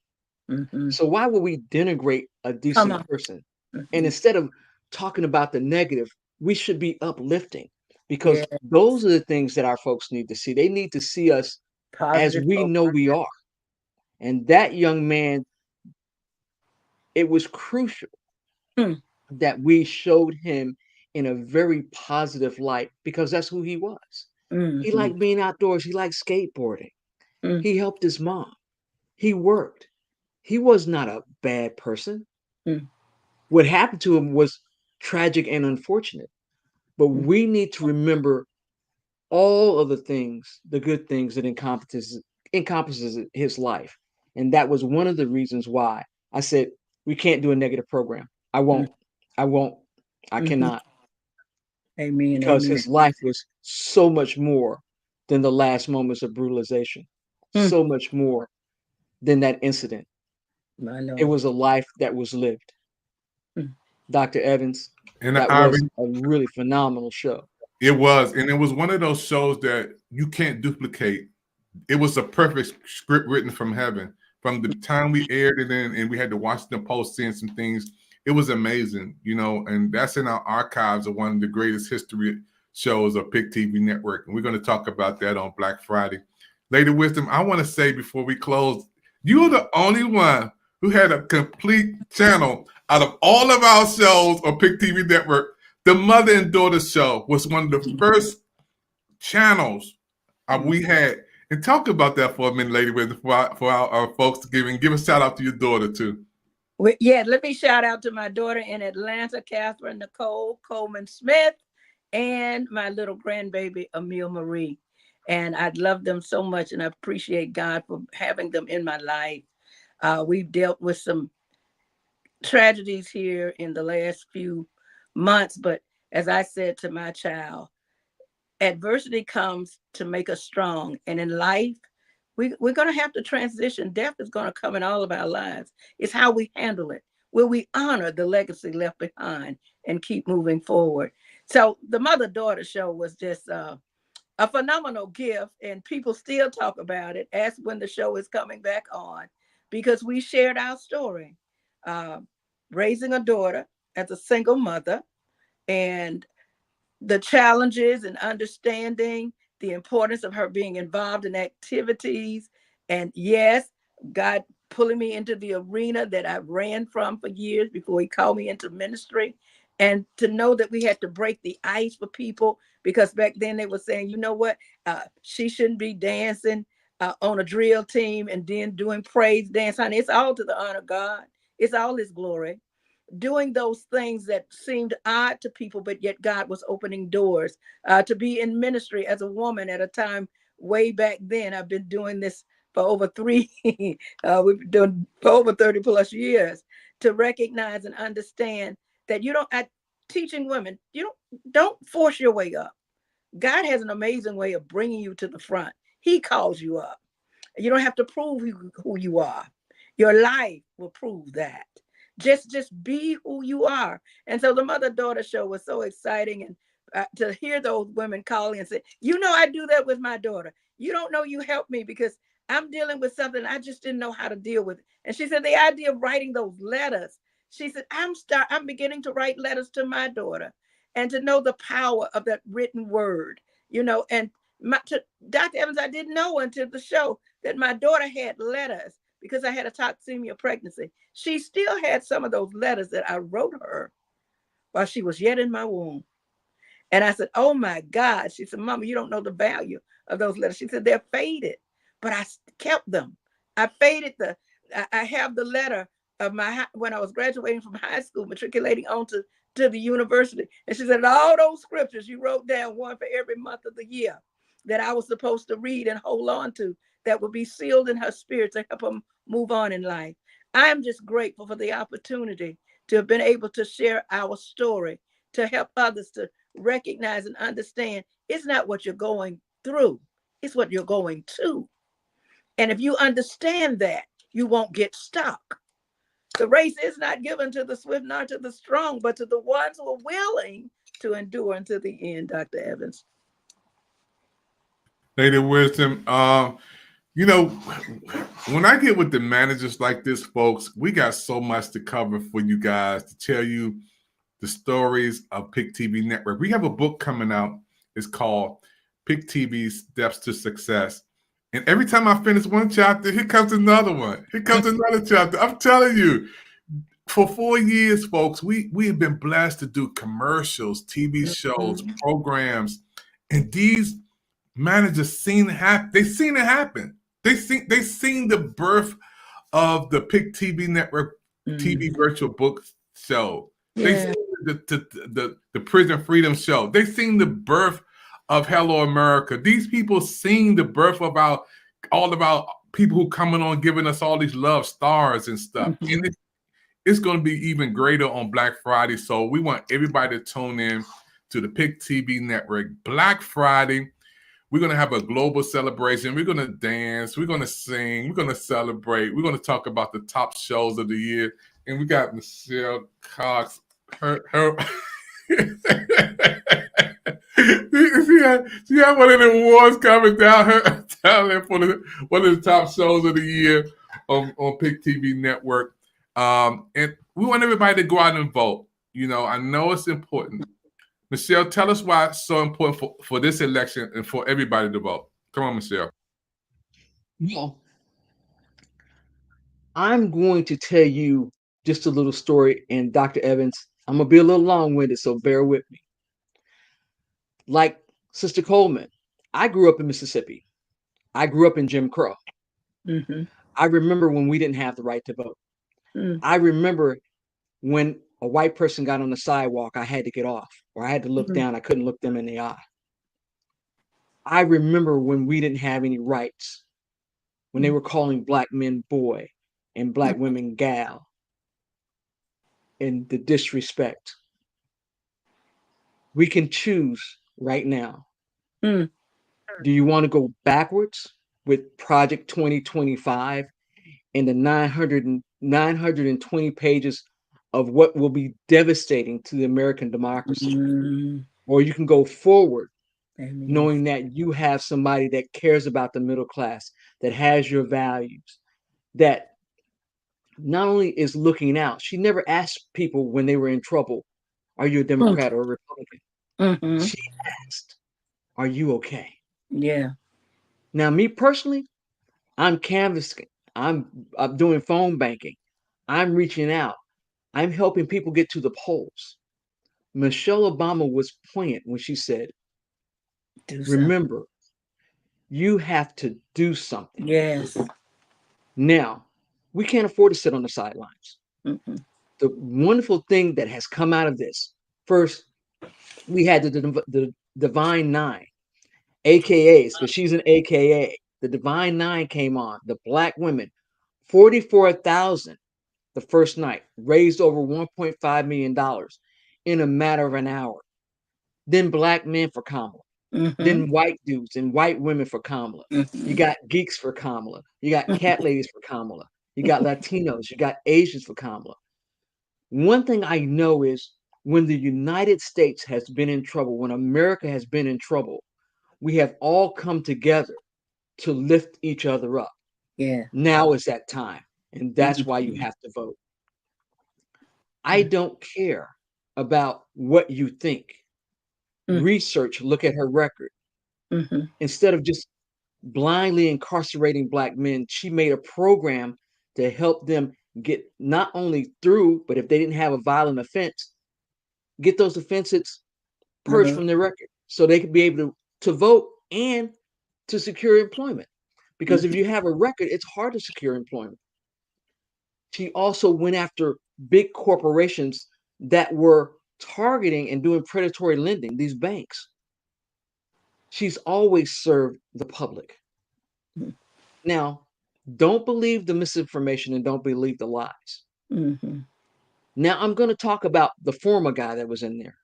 So why would we denigrate a Come decent on. person? And Mm-hmm. instead of talking about the negative, we should be uplifting, because Yeah. those are the things that our folks need to see. They need to see us as Positive we know program. we are. And that young man, it was crucial Mm. that we showed him in a very positive light, because that's who he was. He Mm-hmm. liked being outdoors. He liked skateboarding. Mm. He helped his mom. He worked. He was not a bad person. Mm. What happened to him was tragic and unfortunate. But Mm. we need to remember all of the things, the good things that encompasses his life. And that was one of the reasons why I said we can't do a negative program. I Mm. won't. I won't. I Mm-hmm. cannot. Amen. Because Amen. his life was so much more than the last moments of brutalization. Mm. So much more than that incident. My It Lord. was a life that was lived. Mm. Dr. Evans, And that was Ivory, a really phenomenal show. it was, and it was one of those shows that you can't duplicate. It was a perfect script written from heaven. From the time we aired it in, and we had to watch the post, seeing some things, it was amazing, you know. And that's in our archives of one of the greatest history shows of PIC TV Network. And we're going to talk about that on Black Friday. Lady Wisdom, I want to say before we close, you're the only one who had a complete channel out of all of our shows on PIC TV Network. The Mother and Daughter Show was one of the first channels we had. And talk about that for a minute, Lady Wisdom, for our folks to give a shout out to your daughter too. Yeah, let me shout out to my daughter in Atlanta, Catherine Nicole Coleman Smith, and my little grandbaby, Emile Marie. And I love them so much, and I appreciate God for having them in my life. We've dealt with some tragedies here in the last few months, but as I said to my child, adversity comes to make us strong. And in life, we're going to have to transition. Death is going to come in all of our lives. It's how we handle it. Will we honor the legacy left behind and keep moving forward? So the mother-daughter show was just a phenomenal gift, and people still talk about it. Ask when the show is coming back on, because we shared our story, uh, raising a daughter as a single mother, and the challenges and understanding the importance of her being involved in activities. And yes, God pulling me into the arena that I ran from for years before he called me into ministry. And to know that we had to break the ice for people, because back then they were saying, you know what, she shouldn't be dancing on a drill team and then doing praise dance. Honey, it's all to the honor of God. It's all his glory, doing those things that seemed odd to people, but yet God was opening doors. To be in ministry as a woman at a time way back then. I've been doing this for over we've been doing for over 30 plus years, to recognize and understand that teaching women, don't force your way up. God has an amazing way of bringing you to the front. He calls you up. You don't have to prove who you are. Your life will prove that. Just be who you are. And so the mother-daughter show was so exciting, and to hear those women calling and say, I do that with my daughter. You don't know, you helped me because I'm dealing with something I just didn't know how to deal with. And she said the idea of writing those letters. She said I'm beginning to write letters to my daughter, and to know the power of that written word. And Dr. Evans, I didn't know until the show that my daughter had letters, because I had a toxemia pregnancy. She still had some of those letters that I wrote her while she was yet in my womb. And I said, oh my God. She said, Mama, you don't know the value of those letters. She said, they're faded, but I kept them. I faded I have the letter of when I was graduating from high school, matriculating on to the university. And she said, all those scriptures you wrote down, one for every month of the year, that I was supposed to read and hold on to, that would be sealed in her spirit to help her move on in life. I'm just grateful for the opportunity to have been able to share our story, to help others to recognize and understand it's not what you're going through, it's what you're going to. And if you understand that, you won't get stuck. The race is not given to the swift nor to the strong, but to the ones who are willing to endure until the end, Dr. Evans. Lady Wisdom, you know, when I get with the managers like this, folks, we got so much to cover for you guys to tell you the stories of PIC TV Network. We have a book coming out. It's called PIC TV Steps to Success. And every time I finish one chapter, here comes another one. Here comes another chapter. I'm telling you, for 4 years, folks, we have been blessed to do commercials, TV shows, programs, and these managers seen it happen. They seen it happen. They seen the birth of the PIC TV Network TV virtual book show. Yeah. They seen the Prison Freedom Show. They seen the birth of Hello America. These people seen the birth of all of our people who coming on giving us all these love stars and stuff. And it's going to be even greater on Black Friday. So we want everybody to tune in to the PIC TV Network. Black Friday, we're going to have a global celebration. We're going to dance. We're going to sing. We're going to celebrate. We're going to talk about the top shows of the year. And we got Michelle Cox. She had one of the awards coming down there for one of the top shows of the year on PIC TV Network. And we want everybody to go out and vote. You know, I know it's important. Michelle, tell us why it's so important for this election and for everybody to vote. Come on, Michelle. Well, I'm going to tell you just a little story, and Dr. Evans, I'm going to be a little long-winded, so bear with me. Like Sister Coleman, I grew up in Mississippi. I grew up in Jim Crow. I remember when we didn't have the right to vote. I remember when a white person got on the sidewalk, I had to get off, or I had to look down. I couldn't look them in the eye. I remember when we didn't have any rights, when they were calling black men boy and black women gal, and the disrespect. We can choose right now. Do you want to go backwards with Project 2025 and the 920 pages of what will be devastating to the American democracy? Or you can go forward, knowing that you have somebody that cares about the middle class, that has your values, that not only is looking out. She never asked people when they were in trouble, are you a Democrat or a Republican? She asked, are you okay? Yeah. Now, me personally, I'm canvassing. I'm doing phone banking. I'm reaching out. I'm helping people get to the polls. Michelle Obama was poignant when she said, remember, you have to do something. Yes. Now, we can't afford to sit on the sidelines. The wonderful thing that has come out of this, first, we had the Divine Nine, AKAs, because she's an AKA. The Divine Nine came on, the black women, 44,000 the first night, raised over $1.5 million in a matter of an hour. Then black men for Kamala. Then white dudes and white women for Kamala. You got geeks for Kamala. You got cat ladies for Kamala. You got Latinos. You got Asians for Kamala. One thing I know is when the United States has been in trouble, when America has been in trouble, we have all come together to lift each other up. Yeah. Now is that time. And that's why you have to vote. I don't care about what you think. Research, look at her record. Instead of just blindly incarcerating black men, she made a program to help them get not only through, but if they didn't have a violent offense, get those offenses purged from their record so they could be able to vote and to secure employment. Because if you have a record, it's hard to secure employment. She also went after big corporations that were targeting and doing predatory lending, these banks. She's always served the public. Now, don't believe the misinformation and don't believe the lies. Now, I'm going to talk about the former guy that was in there.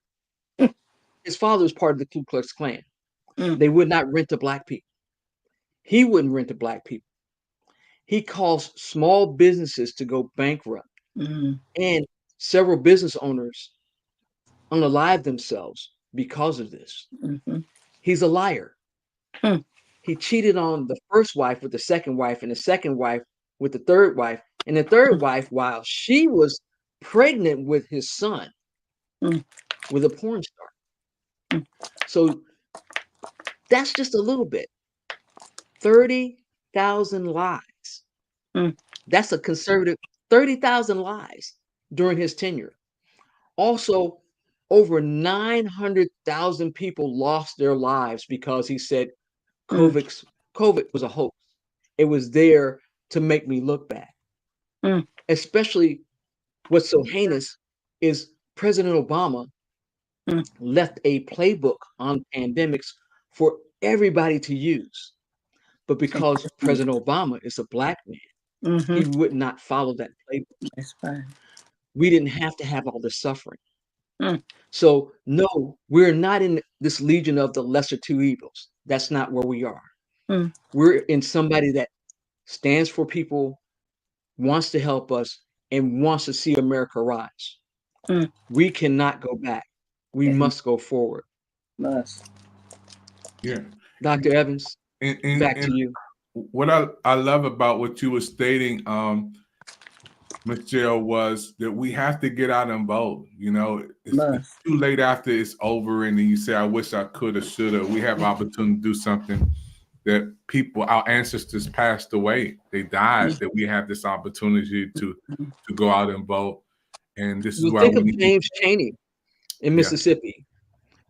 His father was part of the Ku Klux Klan. They would not rent to black people. He wouldn't rent to black people. He caused small businesses to go bankrupt, Mm. and several business owners unalive themselves because of this. Mhm. He's a liar. Hmm. He cheated on the first wife with the second wife, and the second wife with the third wife, and the third wife while she was pregnant with his son Mm. with a porn star. Mm. So that's just a little bit. 30,000 lies. Mm. That's a conservative 30,000 lies during his tenure. Also, over 900,000 people lost their lives because he said Mm. COVID was a hoax. It was there to make me look bad. Mm. Especially what's so heinous is President Obama Mm. left a playbook on pandemics for everybody to use. But because President Obama is a black man, he Mm-hmm. would not follow that playbook. That's fine. We didn't have to have all this suffering. Mm. So, no, we're not in this legion of the lesser two evils. That's not where we are. Mm. We're in somebody that stands for people, wants to help us, and wants to see America rise. Mm. We cannot go back. We And must go forward. must. Yeah. Dr. Evans, back to And you. what I love about what you were stating, Michelle, was that we have to get out and vote. You know, it's Must. too late after it's over, and then you say, "I wish I could have, should have." We have opportunity to do something that people, our ancestors, passed away. They died. That we have this opportunity to go out and vote, and this is Well, why think we of need. James Chaney in Yeah, Mississippi.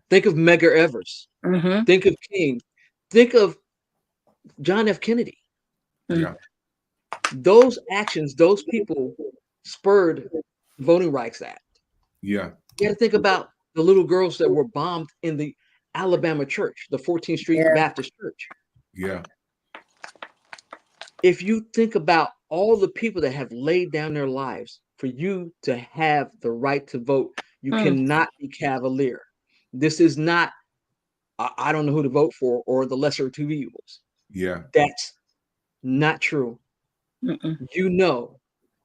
Think of Medgar Evers. Mm-hmm. Think of King. Think of John F. Kennedy. yeah, Those actions, those people spurred the Voting Rights Act. yeah, You got to think about the little girls that were bombed in the Alabama church, the 14th Street Yeah. Baptist Church. yeah, If you think about all the people that have laid down their lives for you to have the right to vote, you Mm. cannot be cavalier. This is not, I don't know who to vote for or the lesser of two evils. yeah, That's not true. Mm-mm. You know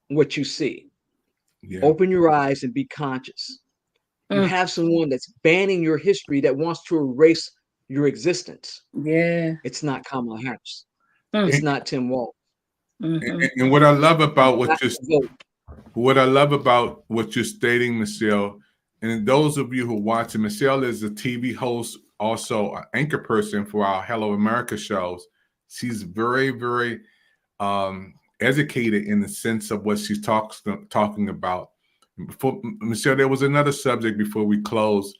what you see. yeah. Open your eyes and be conscious. You Mm. have someone that's banning your history that wants to erase your existence. Yeah. It's not Kamala Harris. Mm. It's not Tim Walz. Mm-hmm. And what I love about You got to what you're stating, Michelle, and those of you who watch it, Michelle is a TV host, also an anchor person for our Hello America shows. She's very, very educated in the sense of what she's talking about. Before, Michelle, there was another subject before we close.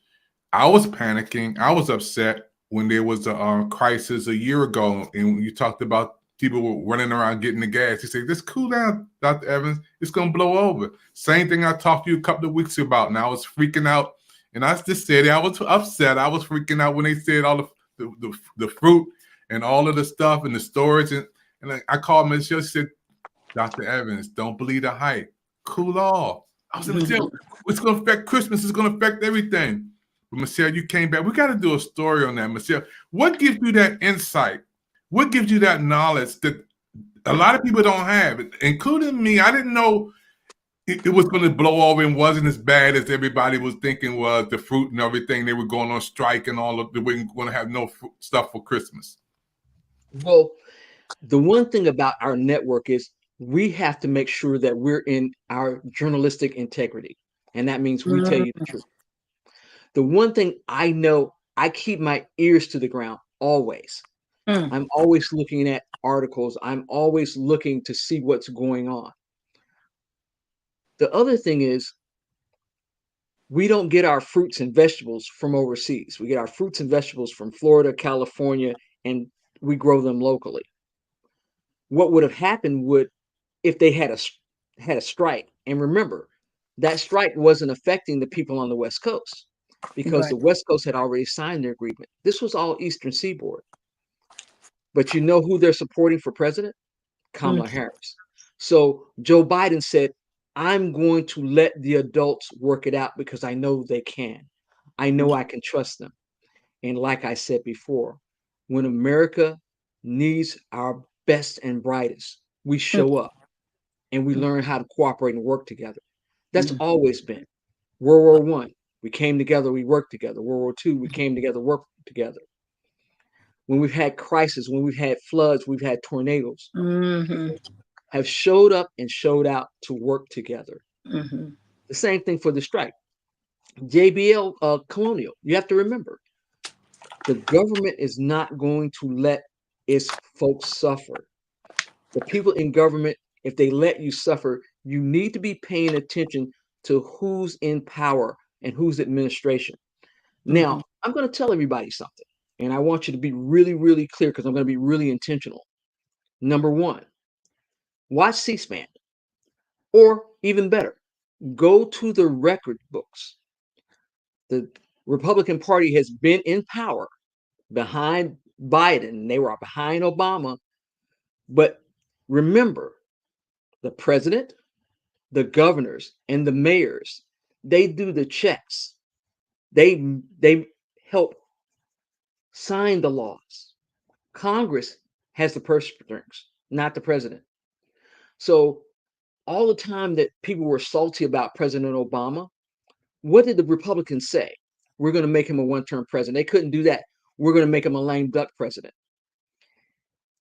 I was panicking. I was upset when there was a crisis a year ago, and you talked about people were running around getting the gas. You say, "Just cool down, Dr. Evans. It's gonna blow over." Same thing I talked to you a couple of weeks about, and I was freaking out. And I just said I was upset. I was freaking out when they said all the fruit and all of the stuff and the storage. And I called Michelle. She said, "Dr. Evans, don't believe the hype. Cool off." I was like, "Michelle, it's gonna affect Christmas. It's gonna affect everything." But Michelle, you came back. We got to do a story on that, Michelle. What gives you that insight? What gives you that knowledge that a lot of people don't have, including me? I didn't know it was going to blow over and wasn't as bad as everybody was thinking was. The fruit and everything, they were going on strike and all of. They weren't going to have no stuff for Christmas. Well, the one thing about our network is we have to make sure that we're in our journalistic integrity. And that means we tell you the truth. The one thing I know, I keep my ears to the ground always. Mm. I'm always looking at articles. I'm always looking to see what's going on. The other thing is we don't get our fruits and vegetables from overseas. We get our fruits and vegetables from Florida, California, and we grow them locally. What would have happened would if they had a strike. And remember, that strike wasn't affecting the people on the West Coast because Right. the West Coast had already signed their agreement. This was all Eastern Seaboard. But you know who they're supporting for president? Kamala Harris. So Joe Biden said, I'm going to let the adults work it out because I know they can. I know I can trust them. And like I said before, when America needs our best and brightest, we show up and we learn how to cooperate and work together. That's always been. World War I, we came together, we worked together. World War II, we came together, worked together. When we've had crisis, when we've had floods, we've had tornadoes, have showed up and showed out to work together. The same thing for the strike. JBL Colonial, you have to remember, the government is not going to let its folks suffer. The people in government, if they let you suffer, you need to be paying attention to who's in power and who's administration. Now, I'm going to tell everybody something, and I want you to be really, really clear because I'm going to be really intentional. Number one, watch C-SPAN, or even better, go to the record books. The Republican Party has been in power behind Biden. They were behind Obama. But remember, the president, the governors, and the mayors, they do the checks. They help sign the laws. Congress has the purse strings, not the president. So all the time that people were salty about President Obama, what did the Republicans say? We're going to make him a one-term president. They couldn't do that. We're going to make him a lame duck president.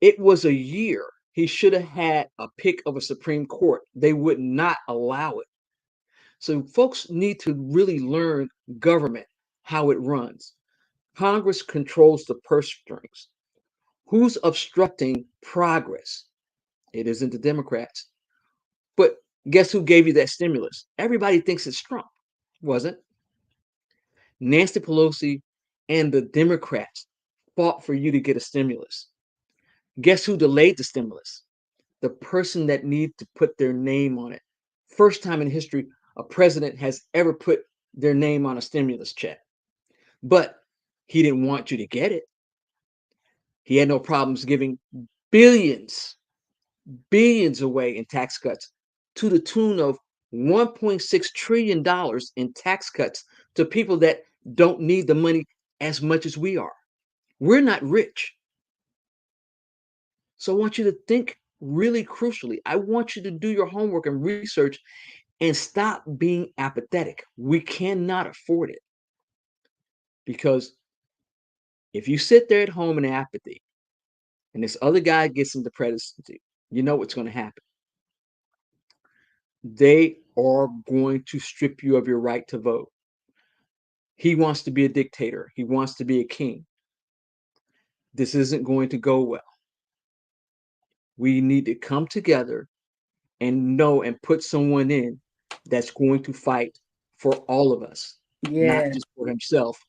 It was a year. He should have had a pick of a Supreme Court. They would not allow it. So folks need to really learn government, how it runs. Congress controls the purse strings. Who's obstructing progress? It isn't the Democrats. But guess who gave you that stimulus? Everybody thinks it's Trump. Wasn't. Nancy Pelosi and the Democrats fought for you to get a stimulus. Guess who delayed the stimulus? The person that needed to put their name on it. First time in history a president has ever put their name on a stimulus check. But he didn't want you to get it. He had no problems giving billions away in tax cuts to the tune of $1.6 trillion in tax cuts to people that don't need the money as much as we are. We're not rich. So I want you to think really crucially. I want you to do your homework and research and stop being apathetic. We cannot afford it. Because if you sit there at home in apathy and this other guy gets into presidency, you know what's going to happen. They are going to strip you of your right to vote. He wants to be a dictator. He wants to be a king. This isn't going to go well. We need to come together and know and put someone in that's going to fight for all of us, not just for himself.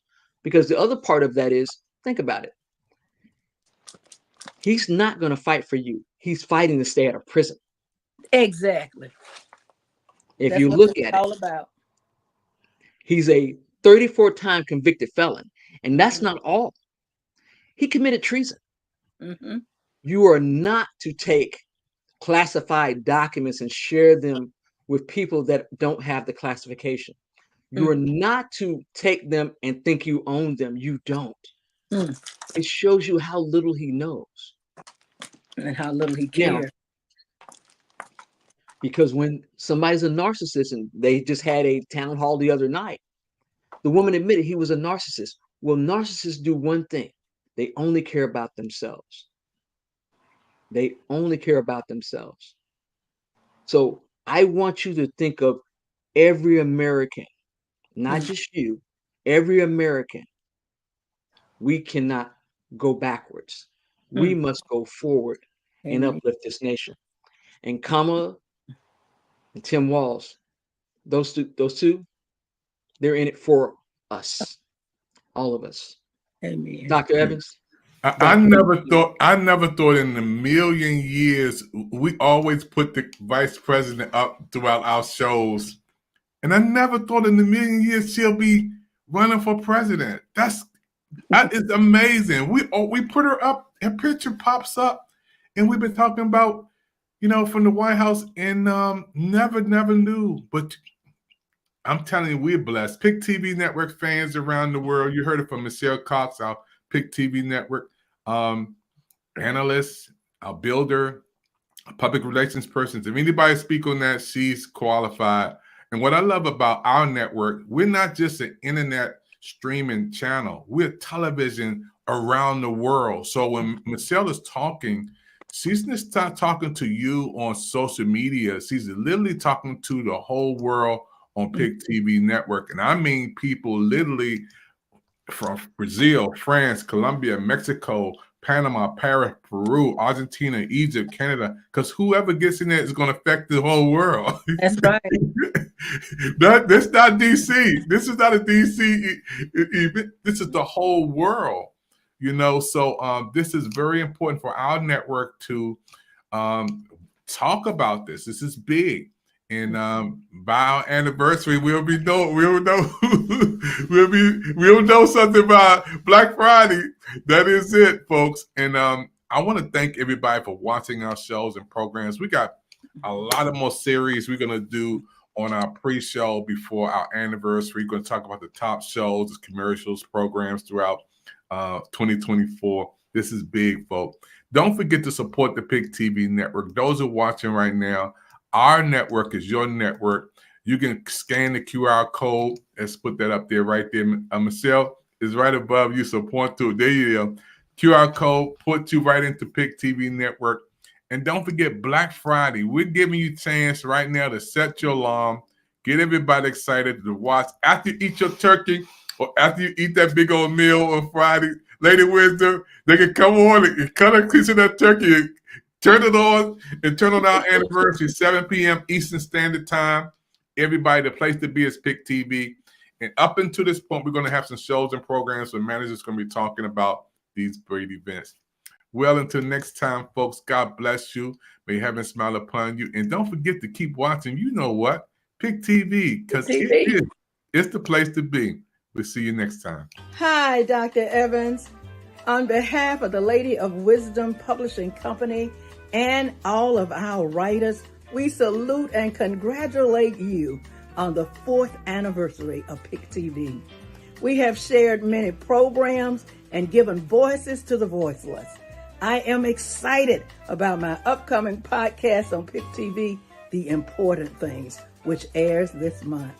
Because the other part of that is, think about it. He's not going to fight for you. He's fighting to stay out of prison. Exactly. If That's you what look it's at all it, about. he's a 34-time convicted felon. And that's not all. He committed treason. You are not to take classified documents and share them with people that don't have the classification. You are not to take them and think you own them. You don't. It shows you how little he knows. And how little he cares. Because when somebody's a narcissist, and they just had a town hall the other night, the woman admitted he was a narcissist. Well, narcissists do one thing. They only care about themselves. They only care about themselves. So I want you to think of every American, not just you, every American. We cannot go backwards. We must go forward and uplift this nation. And Kamala and Tim Walz, those two, they're in it for us, all of us. Amen. Dr. Evans? I never thought in a million years, we always put the vice president up throughout our shows. And I never thought in a million years she'll be running for president. That is amazing. We put her up, her picture pops up, and we've been talking about, from the White House, and never knew. But I'm telling you, we're blessed. PIC TV Network fans around the world. You heard it from Michelle Cox, our PIC TV Network analyst, our builder, public relations person. If anybody speak on that, she's qualified. And what I love about our network, we're not just an internet streaming channel. We're television around the world. So when Michelle is talking, she's not talking to you on social media. She's literally talking to the whole world on PIC TV Network. And I mean people literally from Brazil, France, Colombia, Mexico, Panama, Paris, Peru, Argentina, Egypt, Canada, because whoever gets in there is going to affect the whole world. That's right. That's not DC. This is not a DC event. This is the whole world, you know. So this is very important for our network to talk about this. This is big. And by our anniversary, we'll know something about Black Friday. That is it, folks. And I want to thank everybody for watching our shows and programs. We got a lot of more series we're gonna do on our pre-show before our anniversary. We're gonna talk about the top shows, commercials, programs throughout 2024. This is big, folks. Don't forget to support the PIC TV network. Those who are watching right now, our network is your network. You can scan the QR code. Let's put that up there right there. Michelle is right above you, so point to it. There you go. QR code, put you right into PIC TV network. And don't forget Black Friday. We're giving you a chance right now to set your alarm, get everybody excited to watch. After you eat your turkey or after you eat that big old meal on Friday, Lady Wisdom, they can come on and cut a piece of that turkey, turn it on, and turn on our anniversary, 7 p.m. Eastern Standard Time. Everybody, the place to be is PIC TV. And up until this point, we're going to have some shows and programs where managers are going to be talking about these great events. Well, until next time, folks, God bless you. May heaven smile upon you. And don't forget to keep watching. You know what? PIC TV, because it's the place to be. We'll see you next time. Hi, Dr. Evans. On behalf of the Lady of Wisdom Publishing Company and all of our writers, we salute and congratulate you on the 4th anniversary of PIC TV. We have shared many programs and given voices to the voiceless. I am excited about my upcoming podcast on PIC TV, The Important Things, which airs this month.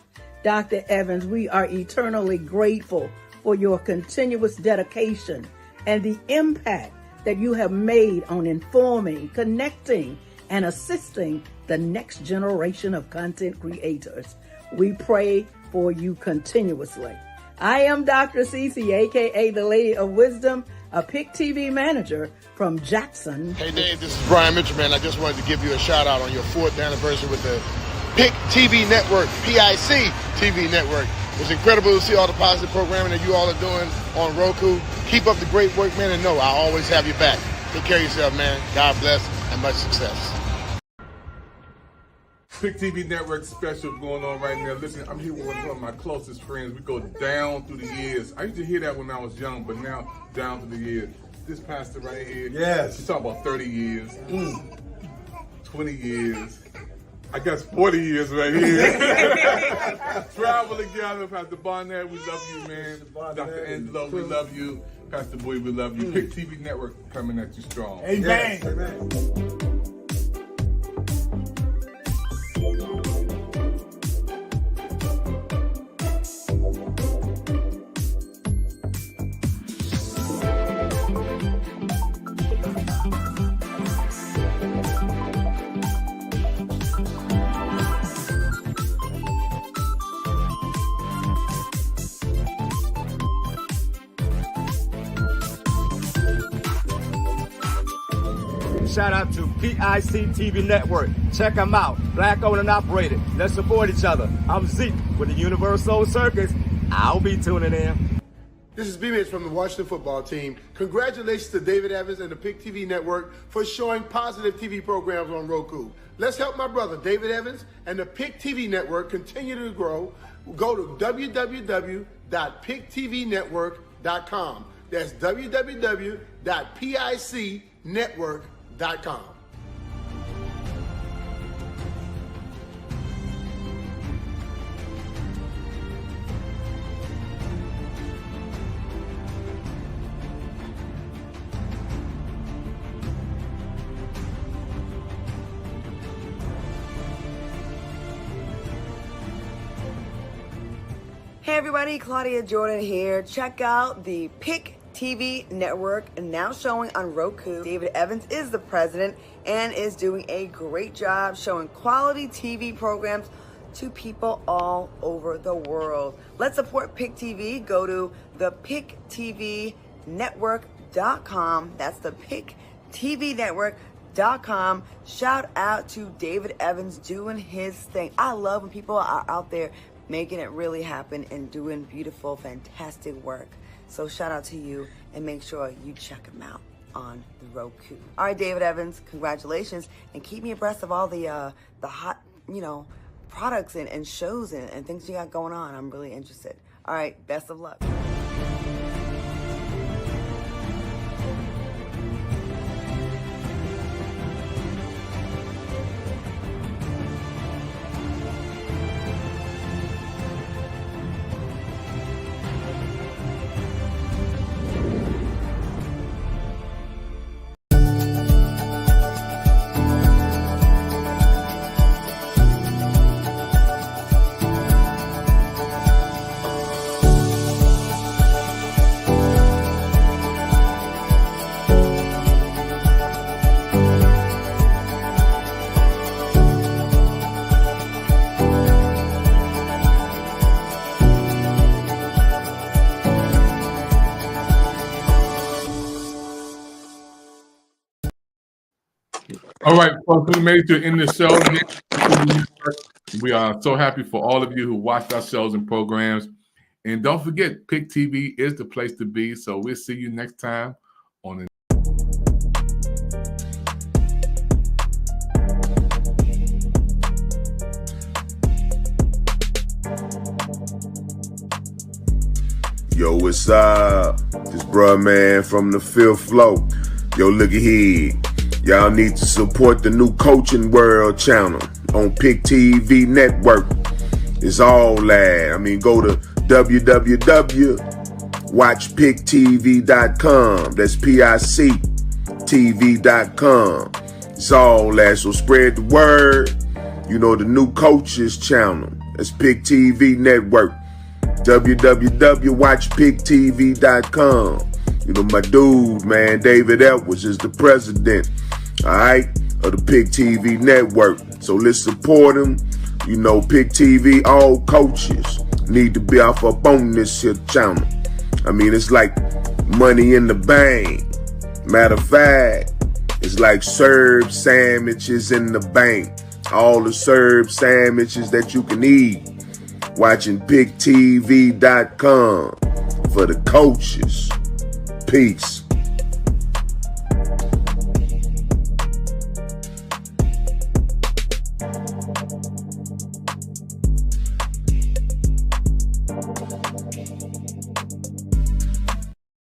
Dr. Evans, we are eternally grateful for your continuous dedication and the impact that you have made on informing, connecting, and assisting the next generation of content creators. We pray for you continuously. I am Dr. Cece, aka the Lady of Wisdom, a PIC TV manager from Jackson. Hey Dave, this is Brian Mitchell, man. I just wanted to give you a shout out on your 4th anniversary with the PIC TV Network, PIC TV Network. It's incredible to see all the positive programming that you all are doing on Roku. Keep up the great work, man, and know I'll always have your back. Take care of yourself, man. God bless and much success. PIC TV Network special going on right now. Listen, I'm here with one of my closest friends. We go down through the years. I used to hear that when I was young, but now down through the years. This pastor right here. Yes. He's talking about 30 years, 20 years. I guess 40 years right here. Travel together. Pastor Barnett, we love you, man. Dr. Angelo, we love you. Pastor Boy, we love you. PIC TV Network coming at you strong. Amen. Yes. Amen. Shout out to PIC TV Network. Check them out. Black owned and operated. Let's support each other. I'm Zeke with the Universal Circus. I'll be tuning in. This is B-Mitch from the Washington football team. Congratulations to David Evans and the PIC TV Network for showing positive TV programs on Roku. Let's help my brother David Evans and the PIC TV Network continue to grow. Go to www.pictvnetwork.com. That's www.picnetwork.com. Hey everybody, Claudia Jordan here. Check out the PIC TV network now showing on Roku. David Evans is the president and is doing a great job showing quality TV programs to people all over the world. Let's support PIC TV. Go to the PICTVnetwork.com. That's the PICTVnetwork.com. Shout out to David Evans doing his thing. I love when people are out there making it really happen and doing beautiful, fantastic work. So shout out to you, and make sure you check him out on the Roku. All right, David Evans, congratulations, and keep me abreast of all the hot, products and shows and things you got going on. I'm really interested. All right, best of luck. All right, folks, we made it to the end of the show. We are so happy for all of you who watched our shows and programs. And don't forget, PIC TV is the place to be. So we'll see you next time on the Yo, what's up? This bruh man from the fifth floor. Yo, look at here. Y'all need to support the new Coaching World channel on PIC TV Network. It's all that. Go to www.watchpictv.com. That's PIC.TV.com. It's all that. So spread the word. The new Coaches channel. That's PIC TV Network. www.watchpictv.com. My dude, man, David Edwards is the president, all right, of the PIC TV network. So let's support him. PIC TV, all coaches need to be off up on this here channel. It's like money in the bank. Matter of fact, it's like Serb sandwiches in the bank. All the Serb sandwiches that you can eat. Watching PICTV.com for the coaches. Peace.